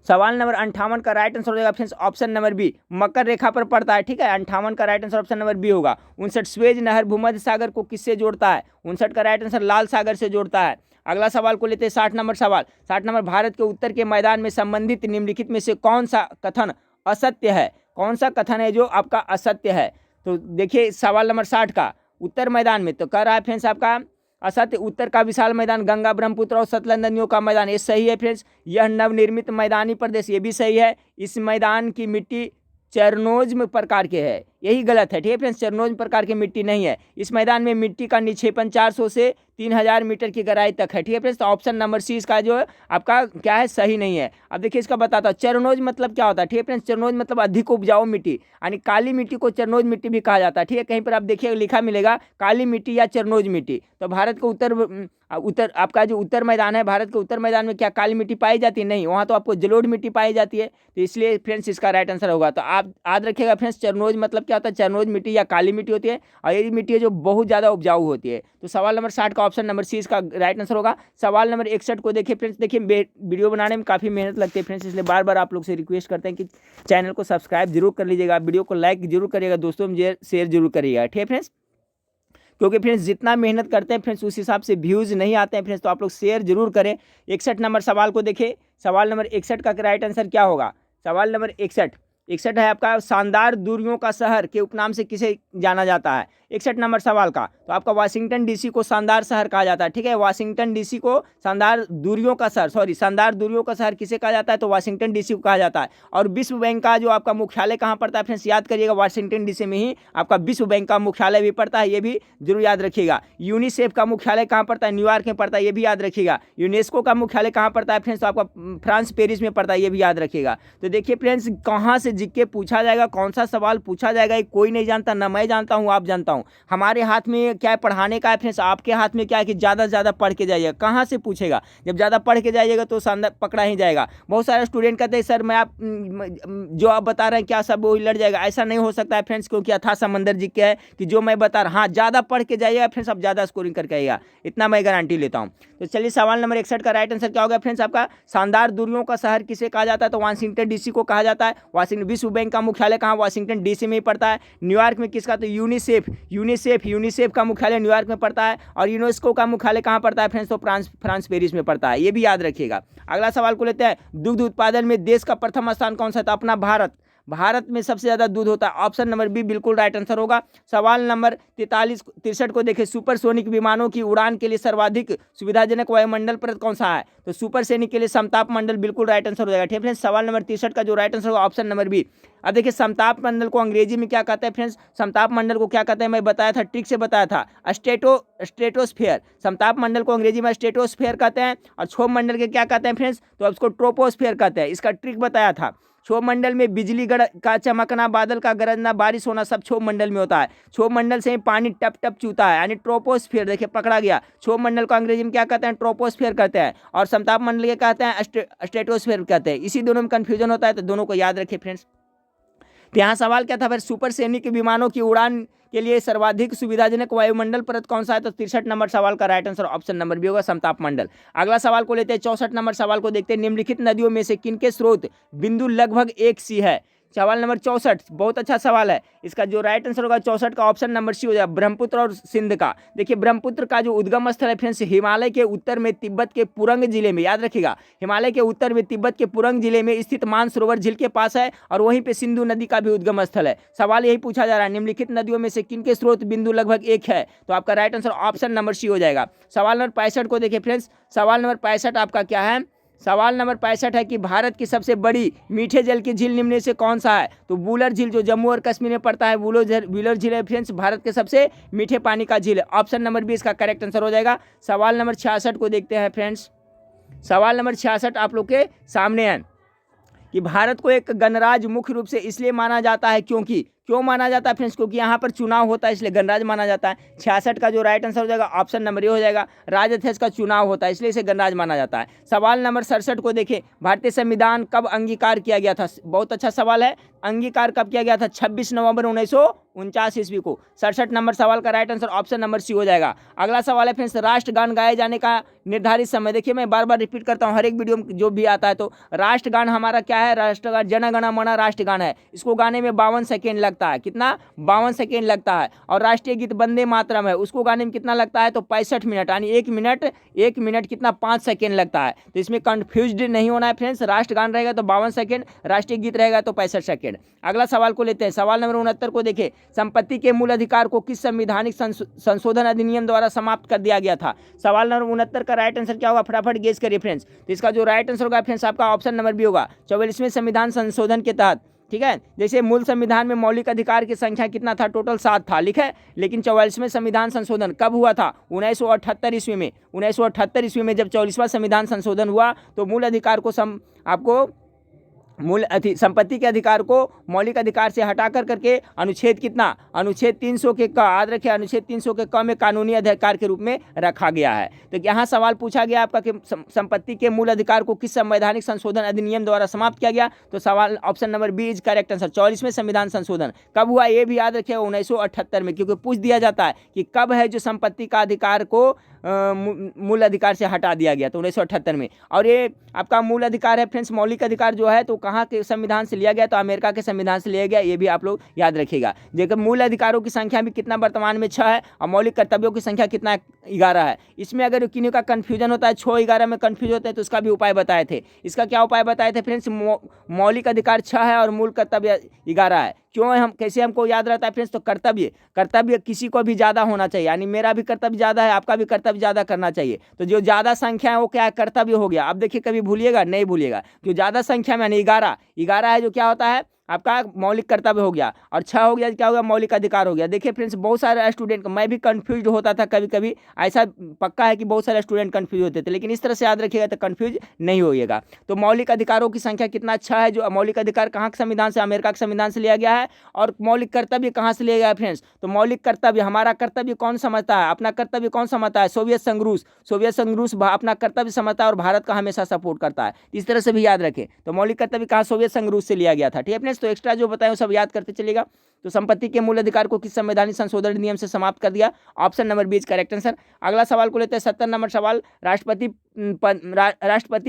सवाल नंबर 58 का राइट आंसर हो जाएगा फ्रेंड्स ऑप्शन नंबर बी, मकर रेखा पर पड़ता है, ठीक है। 58 का right answer option number B होगा। 59 स्वेज नहर भूमध्य सागर को किससे जोड़ता है, 59 का राइट आंसर लाल सागर से जोड़ता है। अगला सवाल को लेते हैं 60 नंबर सवाल। 60 नंबर, भारत के उत्तर के मैदान में संबंधित निम्नलिखित में से कौन सा कथन असत्य है, कौन सा कथन है जो आपका असत्य है, तो देखिए सवाल नंबर 60 का, उत्तर मैदान में तो कह रहा है फ्रेंड्स आपका असत्य, उत्तर का विशाल मैदान गंगा ब्रह्मपुत्र और सतलज नदियों का मैदान, ये सही है फ्रेंड्स। यह नवनिर्मित मैदानी प्रदेश, ये भी सही है। इस मैदान की मिट्टी चरनोज्म प्रकार के है, यही गलत है, ठीक है फ्रेंड्स, चरनोज्म प्रकार की मिट्टी नहीं है। इस मैदान में मिट्टी का निक्षेपण 400 से 3000 मीटर की गहराई तक है, ठीक है फ्रेंड्स। तो ऑप्शन नंबर सी इसका जो है आपका क्या है, सही नहीं है। अब देखिए इसका बताता हूँ, चरनोज मतलब क्या होता है, ठीक है फ्रेंड्स, चरनोज मतलब अधिक उपजाऊ मिट्टी, यानी काली मिट्टी को चरनोज मिट्टी भी कहा जाता है, ठीक है। कहीं पर आप देखिए लिखा मिलेगा काली मिट्टी या चरनोज मिट्टी। तो भारत को उत्तर आपका जो उत्तर मैदान है, भारत के उत्तर मैदान में क्या काली मिट्टी पाई जाती है, नहीं, वहाँ तो आपको जलोढ़ मिट्टी पाई जाती है, तो इसलिए फ्रेंड्स इसका राइट आंसर होगा। तो आप याद रखिएगा फ्रेंड्स, चरनोज मतलब क्या होता है, चरनोज मिट्टी या काली मिट्टी होती है, और ये मिट्टी है जो बहुत ज़्यादा उपजाऊ होती है। तो सवाल नंबर 60 का ऑप्शन नंबर सी इसका राइट आंसर होगा। सवाल नंबर 61 को देखिए फ्रेंड्स, देखिए वीडियो बनाने में काफ़ी मेहनत लगती है फ्रेंड्स, इसलिए बार बार आप लोग से रिक्वेस्ट करते हैं कि चैनल को सब्सक्राइब जरूर कर लीजिएगा, वीडियो को लाइक जरूर करिएगा, दोस्तों में शेयर जरूर करिएगा, ठीक है फ्रेंड्स। क्योंकि फ्रेंड्स जितना मेहनत करते हैं फ्रेंड्स उस हिसाब से व्यूज़ नहीं आते हैं फ्रेंड्स, तो आप लोग शेयर जरूर करें। 61 नंबर सवाल को देखिए, सवाल नंबर 61 का राइट आंसर क्या होगा। सवाल नंबर 61 है आपका, शानदार दूरियों का शहर के उपनाम से किसे जाना जाता है। 61 नंबर सवाल का, तो आपका वाशिंगटन डीसी को शानदार शहर कहा जाता है, ठीक है। वाशिंगटन डीसी को शानदार दूरियों का शहर, शानदार दूरियों का शहर किसे कहा जाता है, तो वाशिंगटन डीसी को कहा जाता है। और विश्व बैंक का जो आपका मुख्यालय कहाँ पड़ता है फ्रेंड्स, याद करिएगा, वाशिंगटन डीसी में ही आपका विश्व बैंक का मुख्यालय भी पड़ता है, ये भी जरूर याद रखिएगा। यूनिसेफ का मुख्यालय कहाँ पड़ता है, न्यूयॉर्क में पड़ता है, ये भी याद रखिएगा। यूनेस्को का मुख्यालय कहाँ पड़ता है फ्रेंड्स, तो आपका फ्रांस पेरिस में पड़ता है, ये भी याद रखिएगा। तो देखिए फ्रेंड्स, कहाँ से जीके पूछा जाएगा, कौन सा सवाल पूछा जाएगा, ये कोई नहीं जानता, ना मैं जानता हूँ, आप जानता हूँ। हमारे हाथ में क्या है, पढ़ाने का है फ्रेंड्स, आपके हाथ में क्या है कि ज़्यादा से ज़्यादा पढ़ के जाइएगा। कहाँ से पूछेगा, जब ज़्यादा पढ़ के जाइएगा तो शानदार पकड़ा ही जाएगा। बहुत सारे स्टूडेंट कहते हैं सर मैं आप जो आप बता रहे हैं क्या सब वो लड़ जाएगा, ऐसा नहीं हो सकता है फ्रेंड्स, क्योंकि अथाह समंदर जी के है कि जो मैं बता रहा, हाँ ज़्यादा पढ़ के जाइएगा फ्रेंड्स, आप ज़्यादा स्कोरिंग करके आइएगा, इतना मैं गारंटी लेता हूँ। तो चलिए सवाल नंबर 61 का राइट आंसर क्या होगा फ्रेंड्स आपका, शानदार दूरियों का शहर किसे कहा जाता है, तो वाशिंगटन डीसी को कहा जाता है। वाशिंगटन विश्व बैंक का मुख्यालय कहाँ, वाशिंगटन डीसी में ही पड़ता है। न्यूयॉर्क में किसका, तो यूनिसेफ का मुख्यालय न्यूयॉर्क में पड़ता है। और यूनेस्को का मुख्यालय कहाँ पड़ता है फ्रेंड्स, तो फ्रांस पेरिस में पड़ता है, ये भी याद रखिएगा। अगला सवाल को लेते हैं, दुग्ध उत्पादन में देश का प्रथम स्थान कौन सा था, अपना भारत में सबसे ज़्यादा दूध होता है, ऑप्शन नंबर बी बिल्कुल राइट आंसर होगा। सवाल नंबर 63 को देखिए, सुपरसोनिक विमानों की उड़ान के लिए सर्वाधिक सुविधाजनक वायुमंडल परत कौन सा है, तो सुपरसोनिक के लिए समताप मंडल बिल्कुल राइट आंसर हो जाएगा, ठीक है फ्रेंड्स। सवाल नंबर 63 का जो राइट आंसर होगा ऑप्शन नंबर बी। अब देखिए समताप मंडल को अंग्रेजी में क्या कहते हैं फ्रेंड्स, समताप मंडल को क्या कहते हैं, मैं बताया था, ट्रिक से बताया था, स्ट्रेटोस्फेयर। समताप मंडल को अंग्रेजी में स्ट्रेटोस्फेयर कहते हैं, और क्षोभ मंडल के क्या कहते हैं फ्रेंड्स, तो अब इसको ट्रोपोस्फेयर कहते हैं, इसका ट्रिक बताया था। क्षोभ मंडल में बिजली का चमकना, बादल का गरजना, बारिश होना, सब क्षोभ मंडल में होता है। क्षोभ मंडल से ही पानी टप टप चूता है, यानी ट्रोपोस्फियर, देखिए पकड़ा गया। क्षोभ मंडल को अंग्रेजी में क्या कहते हैं, ट्रोपोस्फियर कहते हैं, और समताप मंडल के कहते हैं स्ट्रेटोस्फियर कहते हैं। इसी दोनों में कंफ्यूजन होता है, तो दोनों को याद रखिए फ्रेंड्स। तो यहाँ सवाल क्या था फिर, सुपरसोनिक विमानों की उड़ान के लिए सर्वाधिक सुविधाजनक वायुमंडल परत कौन सा है, तो 63 नंबर सवाल का right answer option number B होगा, समताप मंडल। अगला सवाल को लेते हैं, 64 नंबर सवाल को देखते हैं, निम्नलिखित नदियों में से किनके स्रोत बिंदु लगभग एक सी है। सवाल नंबर 64 बहुत अच्छा सवाल है, इसका जो राइट आंसर होगा 64 का ऑप्शन नंबर सी हो जाएगा, ब्रह्मपुत्र और सिंध का। देखिए ब्रह्मपुत्र का जो उद्गम स्थल है फ्रेंड्स, हिमालय के उत्तर में तिब्बत के पुरंग जिले में, याद रखिएगा, हिमालय के उत्तर में तिब्बत के पुरंग जिले में स्थित मानसरोवर झील के पास है, और वहीं पे सिंधु नदी का भी उद्गम स्थल है। सवाल यही पूछा जा रहा है, निम्नलिखित नदियों में से किनके स्रोत बिंदु लगभग एक है, तो आपका right answer option number C हो जाएगा। सवाल नंबर 65 को देखिए फ्रेंड्स, सवाल नंबर 65 आपका क्या है, सवाल नंबर 65 है कि भारत की सबसे बड़ी मीठे जल की झील निम्न में से कौन सा है, तो वूलर झील जो जम्मू और कश्मीर में पड़ता है, वूलर झील है फ्रेंड्स भारत के सबसे मीठे पानी का झील है, ऑप्शन नंबर बी इसका करेक्ट आंसर हो जाएगा। सवाल नंबर 66 को देखते हैं फ्रेंड्स, सवाल नंबर 66 आप लोग के सामने है कि भारत को एक गणराज्य मुख्य रूप से इसलिए माना जाता है क्यों माना जाता है फ्रेंड्स, क्योंकि यहाँ पर चुनाव होता है इसलिए गणराज्य माना जाता है। 66 का जो राइट आंसर हो जाएगा ऑप्शन नंबर ए हो जाएगा, राजअध्यक्ष का चुनाव होता है इसलिए इसे गणराज्य माना जाता है। सवाल नंबर 67 को देखें, भारतीय संविधान कब अंगीकार किया गया था, बहुत अच्छा सवाल है, अंगीकार कब किया गया था, 26 नवंबर 1949 ईस्वी को। 67 नंबर सवाल का right answer option number C हो जाएगा। अगला सवाल है फ्रेंड्स, राष्ट्रगान गाए जाने का निर्धारित समय, देखिए मैं बार बार रिपीट करता हूँ हर एक वीडियो में जो भी आता है, तो राष्ट्रगान हमारा क्या है, राष्ट्रगान जन गण मन राष्ट्रगान है, इसको गाने में 52 सेकेंड लगता है, कितना 52 सेकेंड लगता है। और राष्ट्रीय गीत वंदे मातरम है, उसको गाने में कितना लगता है, तो 65 मिनट, यानी एक मिनट कितना 5 सेकेंड लगता है। तो इसमें कंफ्यूज्ड नहीं होना है फ्रेंड्स, राष्ट्रगान रहेगा तो 52 सेकेंड, राष्ट्रीय गीत रहेगा तो 65 सेकेंड। अगला सवाल को लेते हैं, सवाल नंबर 69 को देखें, संपत्ति के मूल अधिकार को किस संवैधानिक संशोधन अधिनियम द्वारा समाप्त कर दिया गया था। सवाल नंबर 69 का राइट आंसर क्या होगा, फटाफट गेस करिए फ्रेंड्स। तो इसका जो राइट आंसर होगा फ्रेंड्स आपका ऑप्शन नंबर बी होगा, 44वें संविधान संशोधन के तहत, ठीक है। जैसे मूल संविधान में मौलिक अधिकार की संख्या कितना था, टोटल 7 था, लिखा है, लेकिन 44वें संविधान संशोधन कब हुआ था, 1978 ईस्वी में। 1978 ईस्वी में जब 44वां संविधान संशोधन हुआ तो मूल अधिकार को आपको मूल संपत्ति के अधिकार को मौलिक अधिकार से हटा करके अनुच्छेद कितना, अनुच्छेद 300 के क, याद रखिए अनुच्छेद 300 के क में कानूनी अधिकार के रूप में रखा गया है। तो यहाँ सवाल पूछा गया आपका कि संपत्ति के मूल अधिकार को किस संवैधानिक संशोधन अधिनियम द्वारा समाप्त किया गया। तो सवाल option number B is correct answer. 44वें संविधान संशोधन कब हुआ ये भी याद रखिए 1978 में, क्योंकि पूछ दिया जाता है कि कब है जो संपत्ति का अधिकार को मूल अधिकार से हटा दिया गया, तो 1978 में। और ये आपका मूल अधिकार है फ्रेंड्स, मौलिक अधिकार जो है तो कहाँ के संविधान से लिया गया, तो अमेरिका के संविधान से लिया गया, ये भी आप लोग याद रखिएगा। देखिए मूल अधिकारों की संख्या भी कितना वर्तमान में 6 है और मौलिक कर्तव्यों की संख्या कितना 11 है। इसमें अगर किन्हीं का कन्फ्यूजन होता है 6-11 में कन्फ्यूज होते हैं तो उसका भी उपाय बताए थे। इसका क्या उपाय बताए थे फ्रेंड्स, मौलिक अधिकार 6 है और मूल कर्तव्य 11 है। क्यों हम कैसे हमको याद रहता है फ्रेंड्स, तो कर्तव्य किसी को भी ज़्यादा होना चाहिए, यानी मेरा भी कर्तव्य ज़्यादा है, आपका भी कर्तव्य ज़्यादा करना चाहिए। तो जो ज़्यादा संख्या है वो क्या है, कर्तव्य हो गया। अब देखिए कभी भूलिएगा नहीं भूलिएगा, जो ज़्यादा संख्या में यानी 11 है जो क्या होता है आपका मौलिक कर्तव्य हो गया, और 6 हो गया क्या हो गया, मौलिक अधिकार हो गया। देखिए फ्रेंड्स बहुत सारे स्टूडेंट, मैं भी कंफ्यूज होता था कभी कभी, ऐसा पक्का है कि बहुत सारे स्टूडेंट कंफ्यूज होते थे, लेकिन इस तरह से याद रखिएगा तो कंफ्यूज नहीं होइएगा। तो मौलिक अधिकारों की संख्या कितना 6 है। जो मौलिक अधिकार कहाँ के संविधान से, अमेरिका के संविधान से लिया गया है। और मौलिक कर्तव्य कहाँ से लिया गया है फ्रेंड्स, तो मौलिक कर्तव्य हमारा कर्तव्य कौन समझता है, अपना कर्तव्य कौन समझता है, सोवियत संघ रूस अपना कर्तव्य समझता है और भारत का हमेशा सपोर्ट करता है। इस तरह से भी याद रखें। तो मौलिक कर्तव्य कहाँ, सोवियत संघ रूस से लिया गया था। ठीक है फ्रेंड्स, तो एक्स्ट्रा जो बताया सब याद करते चलेगा। तो संपत्ति के मूल अधिकार को किस संवैधानिक संशोधन नियम से समाप्त कर दिया, option number B is correct answer. अगला सवाल को लेते हैं 70 नंबर सवाल, राष्ट्रपति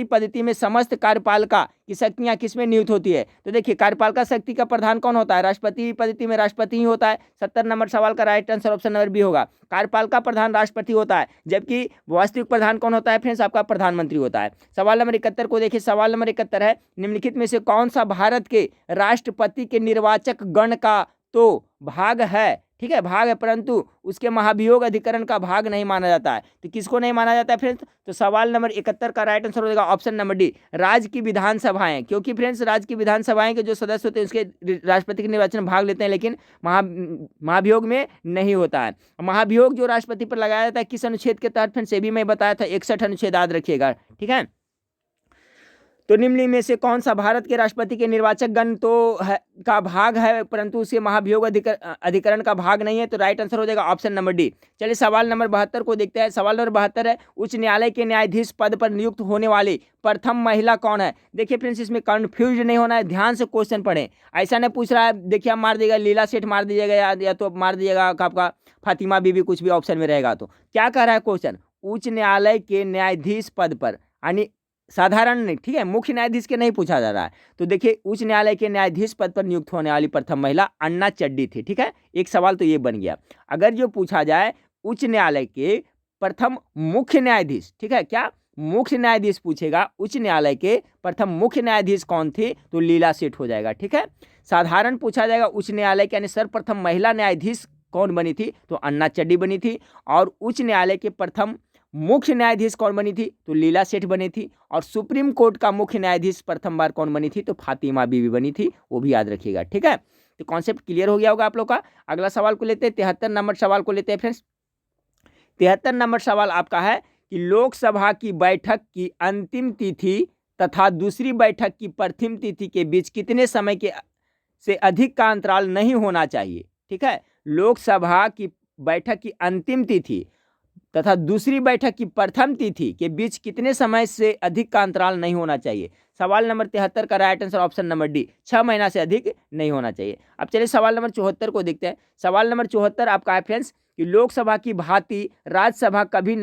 पद्धति में समस्त कार्यपालिका की शक्तियां किसमें नियुक्त होती है। तो देखिए कार्यपालिका शक्ति का प्रधान कौन होता है, राष्ट्रपति पद्धति में राष्ट्रपति ही होता है। 70 नंबर सवाल का right answer option number B होगा, कार्यपालिका प्रधान राष्ट्रपति होता है, जबकि वास्तविक प्रधान कौन होता है फ्रेंड्स, आपका प्रधानमंत्री होता है। सवाल नंबर 71 को देखिए, सवाल नंबर 71 है, निम्नलिखित में से कौन सा भारत के राष्ट्रपति के निर्वाचक गण का तो भाग है, ठीक है भाग है, परंतु उसके महाभियोग अधिकरण का भाग नहीं माना जाता है। तो किसको नहीं माना जाता है फ्रेंड्स, तो सवाल नंबर 71 का राइट आंसर हो जाएगा ऑप्शन नंबर डी, राज्य की विधानसभाएं। क्योंकि फ्रेंड्स राज्य की विधानसभाएं के जो सदस्य होते हैं उसके राष्ट्रपति के निर्वाचन में भाग लेते हैं, लेकिन महाभियोग में नहीं होता है। महाभियोग जो राष्ट्रपति पर लगाया जाता है किस अनुच्छेद के तहत फ्रेंड्स, ये भी मैं बताया था 61 अनुच्छेद याद रखिएगा। ठीक है, तो निम्न में से कौन सा भारत के राष्ट्रपति के निर्वाचक गण तो है का भाग है परंतु उसके महाभियोग अधिकरण का भाग नहीं है, तो राइट आंसर हो जाएगा ऑप्शन नंबर डी। चलिए सवाल नंबर 72 को देखते हैं। सवाल नंबर 72 है, उच्च न्यायालय के न्यायाधीश पद पर नियुक्त होने वाली प्रथम महिला कौन है। देखिए फ्रेंड्स इसमें कंफ्यूज नहीं होना है, ध्यान से क्वेश्चन पढ़ें। ऐसा नहीं पूछ रहा है देखिए आप मार दीजिएगा लीला सेठ मार दीजिएगा या तो मार दीजिएगा आपका फातिमा बीबी, कुछ भी ऑप्शन में रहेगा। तो क्या कह रहा है क्वेश्चन, उच्च न्यायालय के न्यायाधीश पद पर, यानी साधारण नहीं, ठीक है मुख्य न्यायाधीश के नहीं पूछा जा रहा है। तो देखिए उच्च न्यायालय के न्यायाधीश पद पर नियुक्त होने वाली प्रथम महिला अन्ना चड्डी थी। ठीक है, एक सवाल तो ये बन गया। अगर जो पूछा जाए उच्च न्यायालय के प्रथम मुख्य न्यायाधीश, ठीक है क्या मुख्य न्यायाधीश पूछेगा, उच्च न्यायालय के प्रथम मुख्य न्यायाधीश कौन थे, तो लीला सेठ हो जाएगा। ठीक है, साधारण पूछा जाएगा उच्च न्यायालय के यानी सर्वप्रथम महिला न्यायाधीश कौन बनी थी, तो अन्ना चड्डी बनी थी। और उच्च न्यायालय के प्रथम मुख्य न्यायाधीश कौन बनी थी, तो लीला सेठ बनी थी। और सुप्रीम कोर्ट का मुख्य न्यायाधीश प्रथम बार कौन बनी थी, तो फातिमा बीबी बनी थी, वो भी याद रखिएगा। ठीक है, तो कॉन्सेप्ट क्लियर हो गया होगा आप लोग का। अगला सवाल को लेते हैं, 73 नंबर सवाल को लेते हैं फ्रेंड्स। 73 नंबर सवाल आपका है कि लोकसभा की बैठक की अंतिम तिथि तथा दूसरी बैठक की प्रथम तिथि के बीच कितने समय के से अधिक का अंतराल नहीं होना चाहिए। ठीक है, लोकसभा की बैठक की अंतिम तिथि तथा दूसरी बैठक की प्रथम तिथि के बीच कितने समय से अधिक का अंतराल नहीं होना चाहिए। सवाल नंबर 73 का right answer option number D, 6 महीना से अधिक नहीं होना चाहिए। अब चलिए सवाल नंबर 74 को देखते हैं। सवाल नंबर 74 आपका है फ्रेंड्स कि लोकसभा की भांति राज्यसभा कभी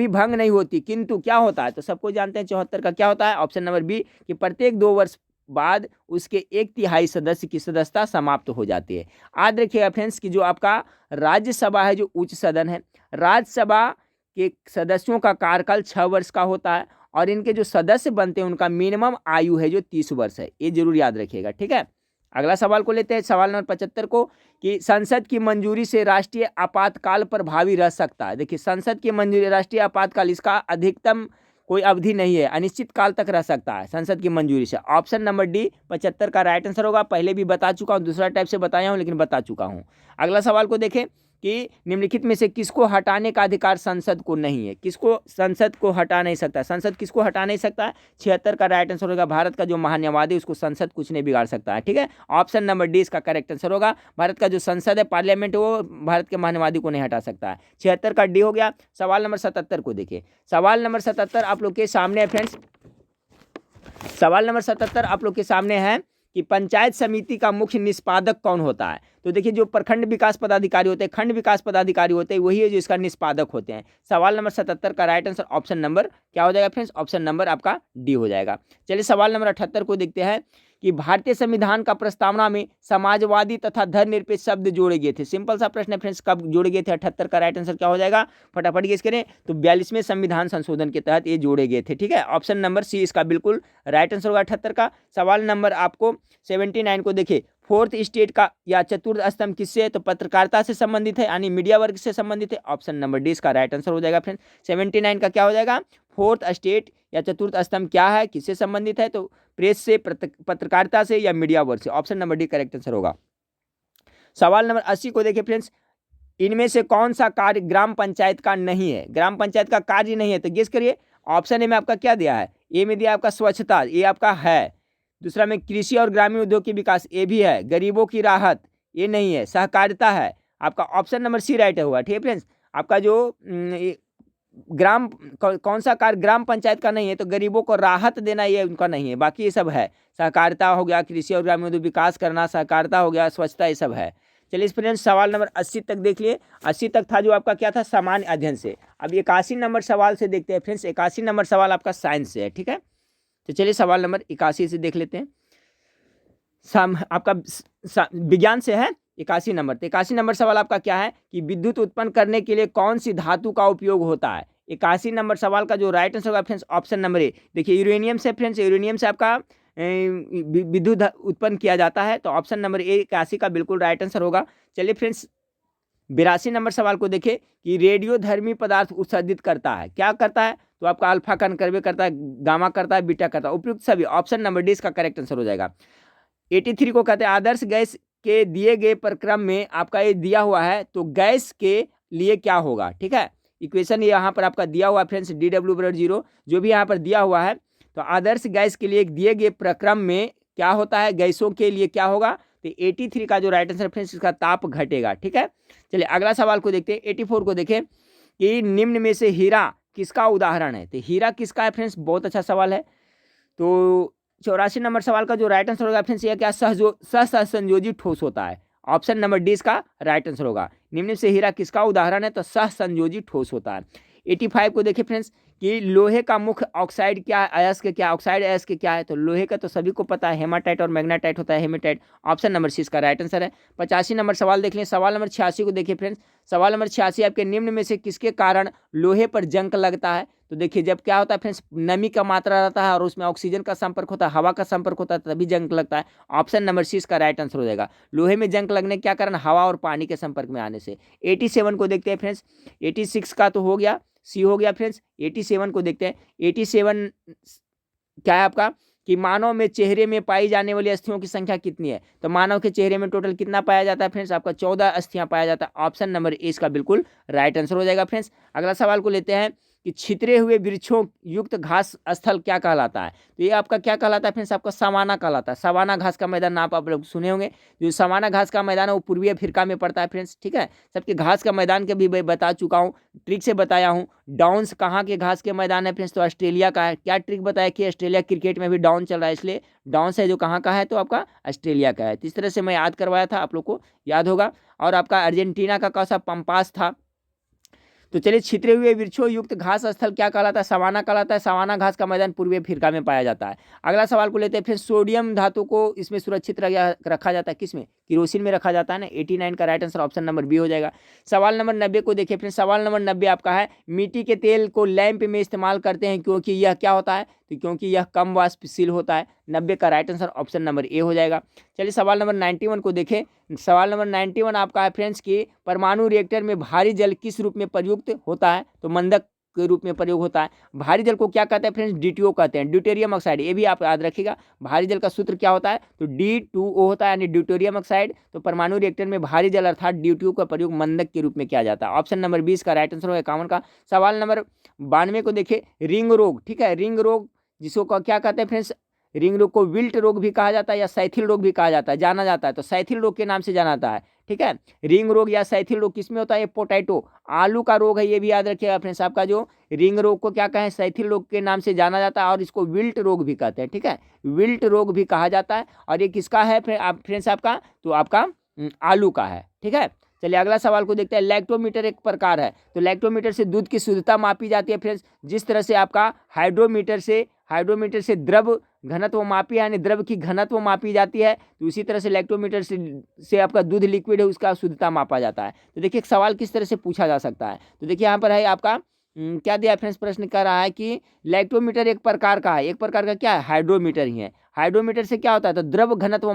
भंग नहीं होती, किंतु क्या होता है, तो सबको जानते हैं 74 का क्या होता है, ऑप्शन नंबर बी कि प्रत्येक 2 वर्ष बाद उसके 1/3 सदस्य की सदस्यता समाप्त हो जाती है। याद रखिएगा फ्रेंड्स कि जो आपका राज्यसभा है जो उच्च सदन है, राज्यसभा के सदस्यों का कार्यकाल 6 वर्ष का होता है और इनके जो सदस्य बनते हैं उनका मिनिमम आयु है जो 30 वर्ष है, ये जरूर याद रखिएगा। ठीक है, अगला सवाल को लेते हैं सवाल नंबर 75 को कि संसद की मंजूरी से राष्ट्रीय आपातकाल प्रभावी रह सकता है। देखिए संसद की मंजूरी राष्ट्रीय आपातकाल इसका अधिकतम कोई अवधि नहीं है, अनिश्चित काल तक रह सकता है संसद की मंजूरी से। ऑप्शन नंबर डी 75 का राइट आंसर होगा। पहले भी बता चुका हूँ, दूसरा टाइप से बताया हूँ लेकिन बता चुका हूँ। अगला सवाल को देखें कि निम्नलिखित में से किसको हटाने का अधिकार संसद को नहीं है, किसको संसद को हटा नहीं सकता, संसद किसको हटा नहीं सकता है, 76 का राइट आंसर होगा भारत का जो महान्यायवादी उसको संसद कुछ नहीं बिगाड़ सकता है, ठीक है। ऑप्शन नंबर डी इसका करेक्ट आंसर होगा, भारत का जो संसद है पार्लियामेंट वो भारत के महान्यायवादी को नहीं हटा सकता है। 76 का डी हो गया। सवाल नंबर 77 को देखिए, सवाल नंबर 77 आप लोग के सामने है फ्रेंड्स, सवाल नंबर 77 आप लोग के सामने है कि पंचायत समिति का मुख्य निष्पादक कौन होता है। तो देखिए जो प्रखंड विकास पदाधिकारी होते हैं, खंड विकास पदाधिकारी होते हैं, वही है जो इसका निष्पादक होते हैं। सवाल नंबर 77 का राइट आंसर ऑप्शन नंबर क्या हो जाएगा फ्रेंड्स, ऑप्शन नंबर आपका डी हो जाएगा। चलिए सवाल नंबर 78 को देखते हैं कि भारतीय संविधान का प्रस्तावना में समाजवादी तथा धर्मनिरपेक्ष शब्द जोड़े गए थे। सिंपल सा प्रश्न है फ्रेंड्स, कब जोड़े गए थे, 78 का राइट आंसर क्या हो जाएगा, फटाफट गेस करें। तो 42वें संविधान संशोधन के तहत ये जोड़े गए थे, ठीक है। ऑप्शन नंबर सी इसका बिल्कुल राइट आंसर होगा 78 का। सवाल नंबर आपको 79 को देखिए, फोर्थ स्टेट का या चतुर्थ स्तंभ किससे है, तो पत्रकारिता से संबंधित है, यानी मीडिया वर्ग से संबंधित है। ऑप्शन नंबर डी इसका राइट आंसर हो जाएगा फ्रेंड्स। 79 का क्या हो जाएगा, फोर्थ स्टेट या चतुर्थ स्तंभ क्या है, किससे संबंधित है, तो प्रेस से, पत्रकारिता से या मीडिया वर्ग से। Option number D correct answer होगा। सवाल नंबर 80 को देखिए फ्रेंड्स, इनमें से कौन सा कार्य ग्राम पंचायत का नहीं है, ग्राम पंचायत का कार्य नहीं है, तो गेस करिए। ऑप्शन ए में आपका क्या दिया है, ए में दिया आपका स्वच्छता, ये आपका है। दूसरा में कृषि और ग्रामीण उद्योग के विकास, ये भी है। गरीबों की राहत, ये नहीं है। सहकारिता है, आपका ऑप्शन नंबर सी राइट होगा, ठीक है फ्रेंड्स। आपका जो ग्राम कौन सा कार्य ग्राम पंचायत का नहीं है, तो गरीबों को राहत देना ये उनका नहीं है, बाकी ये सब है। सहकारिता हो गया, कृषि और ग्रामीण उद्योग विकास करना, सहकारिता हो गया, स्वच्छता, ये सब है। चलिए फ्रेंड्स सवाल नंबर 80 तक देख लिए। 80 तक था जो आपका क्या था, सामान्य अध्ययन से। अब 81 नंबर सवाल से देखते हैं फ्रेंड्स। 81 नंबर सवाल आपका साइंस से है, ठीक है। तो चलिए सवाल नंबर 81 से देख लेते हैं। आपका विज्ञान से है 81 नंबर। तो 81 नंबर सवाल आपका क्या है कि विद्युत उत्पन्न करने के लिए कौन सी धातु का उपयोग होता है। 81 नंबर सवाल का जो राइट आंसर होगा फ्रेंड्स ऑप्शन नंबर ए। देखिए यूरेनियम से फ्रेंड्स, यूरेनियम से आपका विद्युत उत्पन्न किया जाता है, तो ऑप्शन नंबर ए 81 का बिल्कुल राइट आंसर होगा। चलिए फ्रेंड्स 82 नंबर सवाल को देखें कि रेडियोधर्मी पदार्थ उत्सर्जित करता है, क्या करता है, तो आपका अल्फा कण कर्वे करता है, गामा करता है, बीटा करता है, उपयुक्त सभी। ऑप्शन नंबर डी इसका करेक्ट आंसर हो जाएगा। 83 को कहते हैं आदर्श गैस के दिए गए प्रक्रम में, आपका ये दिया हुआ है, तो गैस के लिए क्या होगा, ठीक है। इक्वेशन यहाँ पर आपका दिया हुआ फ्रेंड्स, DW/0 जो भी यहाँ पर दिया हुआ है, तो आदर्श गैस के लिए दिए गए प्रक्रम में क्या होता है, गैसों के लिए क्या होगा, तो 83 का जो राइट आंसर फ्रेंड्स इसका ताप घटेगा, ठीक है। चलिए अगला सवाल को देखते हैं। 84 को देखें कि निम्न में से हीरा किसका उदाहरण है, तो हीरा किसका है फ्रेंड्स, बहुत अच्छा सवाल है। तो 84 नंबर सवाल का जो राइट आंसर होगा फ्रेंड्स ये क्या, सहसंयोजी ठोस होता है। ऑप्शन नंबर डी इसका राइट आंसर होगा। निम्न से हीरा किसका उदाहरण है, तो सहसंयोजी ठोस होता है। 85 को देखिए फ्रेंड्स कि लोहे का मुख्य ऑक्साइड क्या है, अयस्क क्या, ऑक्साइड अयस्क क्या है, तो लोहे का तो सभी को पता है, हेमाटाइट और मैग्नेटाइट होता है, हेमेटाइट। ऑप्शन नंबर सी इसका राइट आंसर है। 85 नंबर सवाल देख लें। सवाल नंबर 86 को देखिए फ्रेंड्स। सवाल नंबर 86 आपके निम्न में से किसके कारण लोहे पर जंग लगता है, तो देखिए जब क्या होता है फ्रेंड्स, नमी का मात्रा रहता है और उसमें ऑक्सीजन का संपर्क होता है, हवा का संपर्क होता है, तभी जंग लगता है। ऑप्शन नंबर सी इसका राइट आंसर हो जाएगा। लोहे में जंग लगने क्या कारण, हवा और पानी के संपर्क में आने से। 87 को देखते हैं फ्रेंड्स। 86 का तो हो गया, सी हो गया फ्रेंड्स। 87 को देखते हैं। 87 क्या है आपका कि मानव में चेहरे में पाई जाने वाली अस्थियों की संख्या कितनी है, तो मानव के चेहरे में टोटल कितना पाया जाता है फ्रेंड्स, आपका 14 अस्थियां पाया जाता है। ऑप्शन नंबर ए इसका बिल्कुल राइट आंसर हो जाएगा फ्रेंड्स। अगला सवाल को लेते हैं कि छितरे हुए वृक्षों युक्त घास स्थल क्या कहलाता है, तो ये आपका क्या कहलाता है फ्रेंड्स, आपका सवाना कहलाता है। सवाना घास का मैदान आप लोग सुने होंगे, जो सवाना घास का मैदान है वो पूर्वी अफ्रीका में पड़ता है फ्रेंड्स, ठीक है। सबके घास का मैदान के भी मैं बता चुका हूँ, ट्रिक से बताया हूँ। डाउन्स कहाँ के घास के मैदान है फ्रेंड्स, तो ऑस्ट्रेलिया का है। क्या ट्रिक बताया कि ऑस्ट्रेलिया क्रिकेट में भी डाउन चल रहा है, इसलिए डाउन्स है जो कहाँ का है, तो आपका ऑस्ट्रेलिया का है। तो इस तरह से मैं याद करवाया था, आप लोग को याद होगा। और आपका अर्जेंटीना का कौन सा, पंपास था। तो चलिए छितरे हुए वृक्षों युक्त घास स्थल क्या कहलाता है, सवाना कहलाता है। सवाना घास का मैदान पूर्वी अफ्रीका में पाया जाता है। अगला सवाल को लेते हैं फिर, सोडियम धातु को इसमें सुरक्षित रखा जाता है, किसमें, किरोसिन में रखा जाता है ना। 89 का right answer option number B हो जाएगा। सवाल नंबर 90 को देखिए फिर। सवाल नंबर 90 आपका है, मिट्टी के तेल को लैंप में इस्तेमाल करते हैं क्योंकि यह क्या होता है, तो क्योंकि यह कम वाष्पशील होता है। 90 का राइट आंसर ऑप्शन नंबर ए हो जाएगा। चलिए सवाल नंबर 91 को देखें। सवाल नंबर 91 आपका है फ्रेंड्स कि परमाणु रिएक्टर में भारी जल किस रूप में प्रयुक्त होता है, तो मंदक के रूप में प्रयोग होता है। भारी जल को क्या कहते हैं फ्रेंड्स, D2O कहते हैं, ड्यूटेरियम ऑक्साइड। ये भी आप याद रखिएगा, भारी जल का सूत्र क्या होता है, तो D2O होता है यानी ड्यूटेरियम ऑक्साइड। तो परमाणु रिएक्टर में भारी जल अर्थात D2O का प्रयोग मंदक के रूप में किया जाता है। ऑप्शन नंबर 20 का राइट आंसर होगा 51 का। सवाल नंबर 92 को देखिए, रिंग रोग, ठीक है, रिंग रोग जिसको क्या कहते हैं फ्रेंड्स, रिंग रोग को विल्ट रोग भी कहा जाता है या सैथिल रोग भी कहा जाता है, जाना जाता है, तो सैथिल रोग के नाम से जाना जाता है, ठीक है। रिंग रोग या सैथिल रोग किसमें होता है, ये पोटैटो, आलू का रोग है, ये भी याद रखिएगा फ्रेंड्स। आपका जो रिंग रोग को क्या कहें, सैथिल रोग के नाम से जाना जाता है और इसको विल्ट रोग भी कहते हैं, ठीक है, विल्ट रोग भी कहा जाता है। और ये किसका है फ्रेंड्स, आपका तो आपका आलू का है, ठीक है। चलिए अगला सवाल को देखते हैं। लैक्टोमीटर एक प्रकार है, तो लैक्टोमीटर से दूध की शुद्धता मापी जाती है फ्रेंड्स, जिस तरह से आपका हाइड्रोमीटर से द्रव घनत्व मापी यानी द्रव की घनत्व मापी जाती है, तो इसी तरह से लैक्टोमीटर से आपका दूध लिक्विड है उसका शुद्धता मापा जाता है। तो देखिए एक सवाल किस तरह से पूछा जा सकता है, तो देखिए यहाँ पर है आपका क्या दिया फ्रेंड्स, प्रश्न कर रहा है कि लैक्टोमीटर एक प्रकार का है, एक प्रकार का क्या है, हाइड्रोमीटर ही है। हाइड्रोमीटर से क्या होता है, तो द्रव घनत्व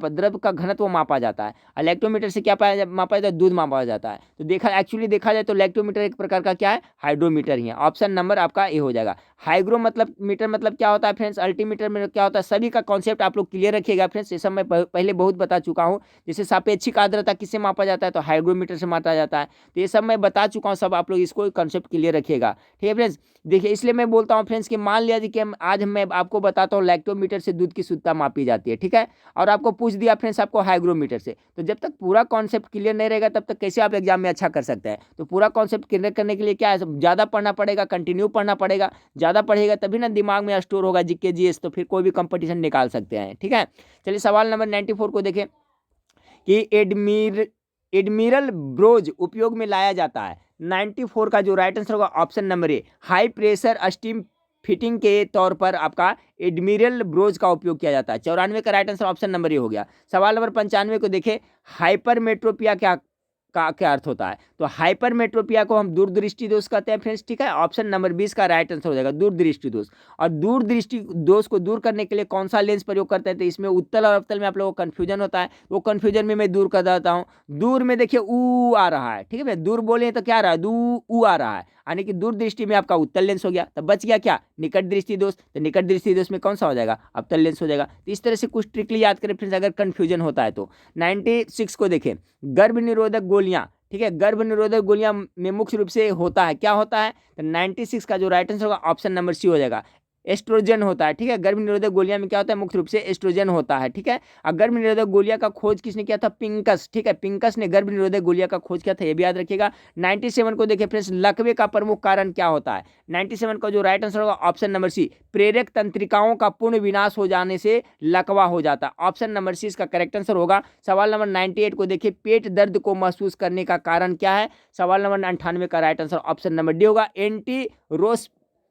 द्रव का घनत्व मापा जाता है, और लैक्टोमीटर से क्या मापा जाता है, दूध मापा जाता है। तो देखा जाए तो लैक्टोमीटर एक प्रकार का क्या है, हाइड्रोमीटर ही है। ऑप्शन नंबर आपका ए हो जाएगा। हाइग्रो मतलब मीटर मतलब क्या होता है फ्रेंड्स, अल्टीमीटर में क्या होता है, सभी का कॉन्सेप्ट आप लोग क्लियर रखिएगा फ्रेंड्स, ये सब मैं पहले बहुत बता चुका हूँ। जैसे सापेक्षिक आर्द्रता किससे मापा जाता है, तो हाइग्रोमीटर से मापा जाता है, तो ये सब मैं बता चुका हूँ, सब आप लोग इसको कॉन्सेप्ट क्लियर रखिएगा, ठीक है फ्रेंड्स। देखिए इसलिए मैं बोलता हूँ फ्रेंड्स कि मान लिया कि आज मैं आपको बताता हूँ लैक्टोमीटर से दूध की शुद्धता मापी जाती है, ठीक है, और आपको पूछ दिया फ्रेंड्स आपको हाइग्रोमीटर से, तो जब तक पूरा कॉन्सेप्ट क्लियर नहीं रहेगा तब तक कैसे आप एग्जाम में अच्छा कर सकते हैं। तो पूरा कॉन्सेप्ट क्लियर करने के लिए क्या है, ज़्यादा पढ़ना पड़ेगा, कंटिन्यू पढ़ना पड़ेगा, ज़्यादा पढ़ेगा तभी ना दिमाग में स्टोर होगा जीके जीएस, तो फिर कोई भी कंपटीशन निकाल सकते हैं, ठीक है। चलिए सवाल नंबर 94 को देखें कि एडमिरल ब्रोज उपयोग में लाया जाता है। 94 का जो राइट आंसर होगा ऑप्शन नंबर ए, हाई प्रेशर स्टीम फिटिंग के तौर पर आपका एडमिरल ब्रोज का उपयोग किया जाता है। 94 का राइट आंसर ऑप्शन नंबर ए हो गया। सवाल नंबर 95 को देखें, हाइपरमेट्रोपिया क्या अर्थ होता है, तो हाइपरमेट्रोपिया को हम दूरदृष्टि दोष कहते हैं फ्रेंड्स, ठीक है। ऑप्शन नंबर 20 का राइट आंसर हो जाएगा दूरदृष्टि दोष। और दूरदृष्टि दोष को दूर करने के लिए कौन सा लेंस प्रयोग करते हैं, तो इसमें उत्तल और अवतल में आप लोगों को कन्फ्यूजन होता है, वो कन्फ्यूजन में मैं दूर कर देता हूँ। दूर में देखिए ऊ आ रहा है, ठीक है, दूर बोले तो क्या आ रहा है, ऊ आ रहा है, यानी कि दूर दृष्टि में आपका उत्तल लेंस हो गया। तब बच गया क्या, निकट दृष्टि दोष, तो निकट दृष्टि दोष में कौन सा हो जाएगा, अवतल लेंस हो जाएगा। तो इस तरह से कुछ ट्रिकली याद करें फ्रेंड्स अगर कन्फ्यूजन होता है तो। 96 को देखें, गर्भ निरोधक गोलियां, ठीक है, गर्भ निरोधक गोलियां में मुख्य रूप से होता है, क्या होता है, तो 96 का जो राइट आंसर होगा ऑप्शन नंबर सी हो जाएगा, एस्ट्रोजन होता है, ठीक है। गर्भ निरोधक गोलियां में क्या होता है, मुख्य रूप से एस्ट्रोजन होता है, ठीक है। और गर्भ निरोधक गोलियां का खोज किसने किया था, पिंकस, ठीक है, पिंकस ने गर्भ निरोधक गोलियां का खोज किया था, ये भी याद रखिएगा। 97 को देखिए फ्रेंड्स, लकवे का प्रमुख कारण क्या होता है, 97 का जो राइट आंसर होगा ऑप्शन नंबर सी, प्रेरक तंत्रिकाओं का पूर्ण विनाश हो जाने से लकवा हो जाता है। ऑप्शन नंबर सी इसका करेक्ट आंसर होगा। सवाल नंबर 98 को देखिए, पेट दर्द को महसूस करने का कारण क्या है, सवाल नंबर 98 का right answer option number D होगा, एंटी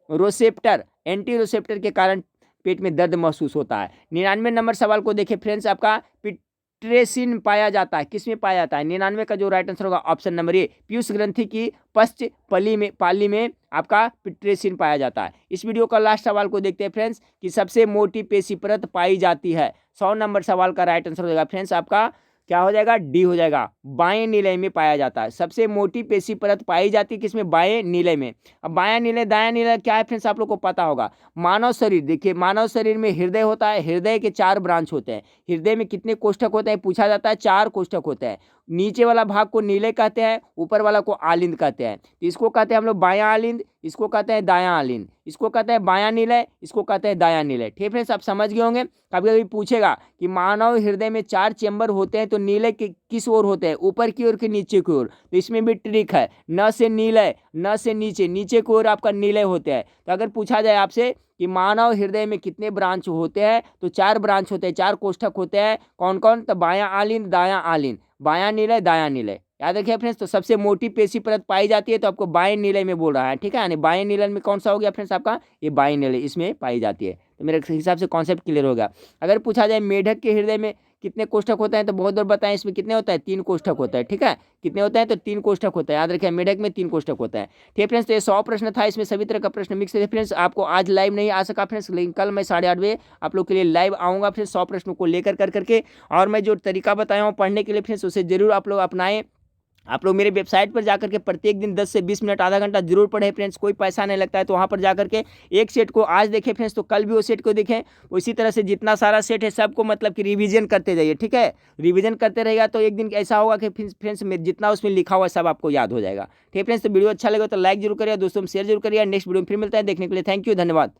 रोसेप्टर के कारण पेट में दर्द महसूस होता है। 99 नंबर सवाल को देखिए फ्रेंड्स, आपका पिट्रेसिन पाया जाता है, किसमें पाया जाता है, 99 का जो राइट आंसर होगा ऑप्शन नंबर ए, पीयूष ग्रंथि की पश्च पाली में आपका पिट्रेसिन पाया जाता है। इस वीडियो का लास्ट सवाल को देखते हैं फ्रेंड्स कि सबसे मोटी पेशी परत पाई जाती है। 100 नंबर सवाल का राइट आंसर हो जाएगा फ्रेंड्स आपका क्या हो जाएगा, डी हो जाएगा, बाएं नीलय में पाया जाता है। सबसे मोटी पेशी परत पाई जाती है किसमें, बाएं नीलय में। अब बायां नीलय दायां नीलय क्या है फ्रेंड्स आप लोग को पता होगा। मानव शरीर, देखिए मानव शरीर में हृदय होता है, हृदय के 4 ब्रांच होते हैं। हृदय में कितने कोष्ठक होते हैं पूछा जाता है, 4 कोष्ठक होते हैं। नीचे वाला भाग को नीलय कहते हैं, ऊपर वाला को आलिंद कहते हैं। तो इसको कहते हैं हम लोग बायां आलिंद, इसको कहते हैं दायां आलिंद, इसको कहते हैं बायां नीलय, इसको कहते हैं दायां नीलय। ठीक फ्रेंड्स, आप समझ गए होंगे। कभी कभी पूछेगा कि मानव हृदय में 4 चेंबर होते हैं, तो नीलय किस ओर होते हैं, ऊपर की ओर कि नीचे की ओर। तो इसमें भी ट्रिक है, न से नीलय, न से नीचे, नीचे की ओर आपका नीलय होते हैं। तो अगर पूछा जाए आपसे कि मानव हृदय में कितने ब्रांच होते हैं, तो 4 ब्रांच होते हैं, 4 कोष्ठक होते हैं। कौन कौन, तो बायां आलिंद, दायां आलिंद, बायां नीलय, दायां नीलय। याद रखिए फ्रेंड्स। तो सबसे मोटी पेशी परत पाई जाती है, तो आपको बाएं नीलय में बोल रहा है, ठीक है। यानी बाएं नीलय में कौन सा हो गया फ्रेंड्स आपका, ये बाएं नीलय, इसमें पाई जाती है। तो मेरे हिसाब से कॉन्सेप्ट क्लियर होगा। अगर पूछा जाए मेढक के हृदय में कितने कोष्ठक होते हैं, तो बहुत बार बताएं इसमें कितने होता है, 3 कोष्ठक होता है, ठीक है। कितने होते हैं, तो 3 कोष्ठक होता है। याद रखिए मेढक में 3 कोष्ठक होता है, ठीक है फ्रेंड्स। तो ये 100 प्रश्न था, इसमें सभी तरह का प्रश्न मिक्स थे फ्रेंड्स। आपको आज लाइव नहीं आ सका फ्रेंड्स, लेकिन कल मैं 8:30 बजे आप लोग के लिए लाइव आऊँगा फ्रेंड्स, 100 प्रश्नों को लेकर करके। और मैं जो तरीका बताया हूँ पढ़ने के लिए फ्रेंड्स, उसे जरूर आप लोग अपनाएं। आप लोग मेरे वेबसाइट पर जाकर के प्रत्येक दिन 10 से 20 मिनट आधा घंटा जरूर पढ़ें फ्रेंड्स, कोई पैसा नहीं लगता है। तो वहाँ पर जाकर के एक सेट को आज देखें फ्रेंड्स तो कल भी वो सेट को देखें। उसी तरह से जितना सारा सेट है सबको मतलब कि रिवीजन करते जाइए, ठीक है। रिवीजन करते रहेगा तो एक दिन ऐसा होगा कि फ्रेंड्स जितना उसमें लिखा हुआ सब आपको याद हो जाएगा। ठीक है फ्रेंड्स, तो वीडियो अच्छा लगे तो लाइक जरूर करिए, दोस्तों में शेयर जरूर करिए। नेक्स्ट वीडियो में फिर मिलता है, देखने के लिए थैंक यू, धन्यवाद।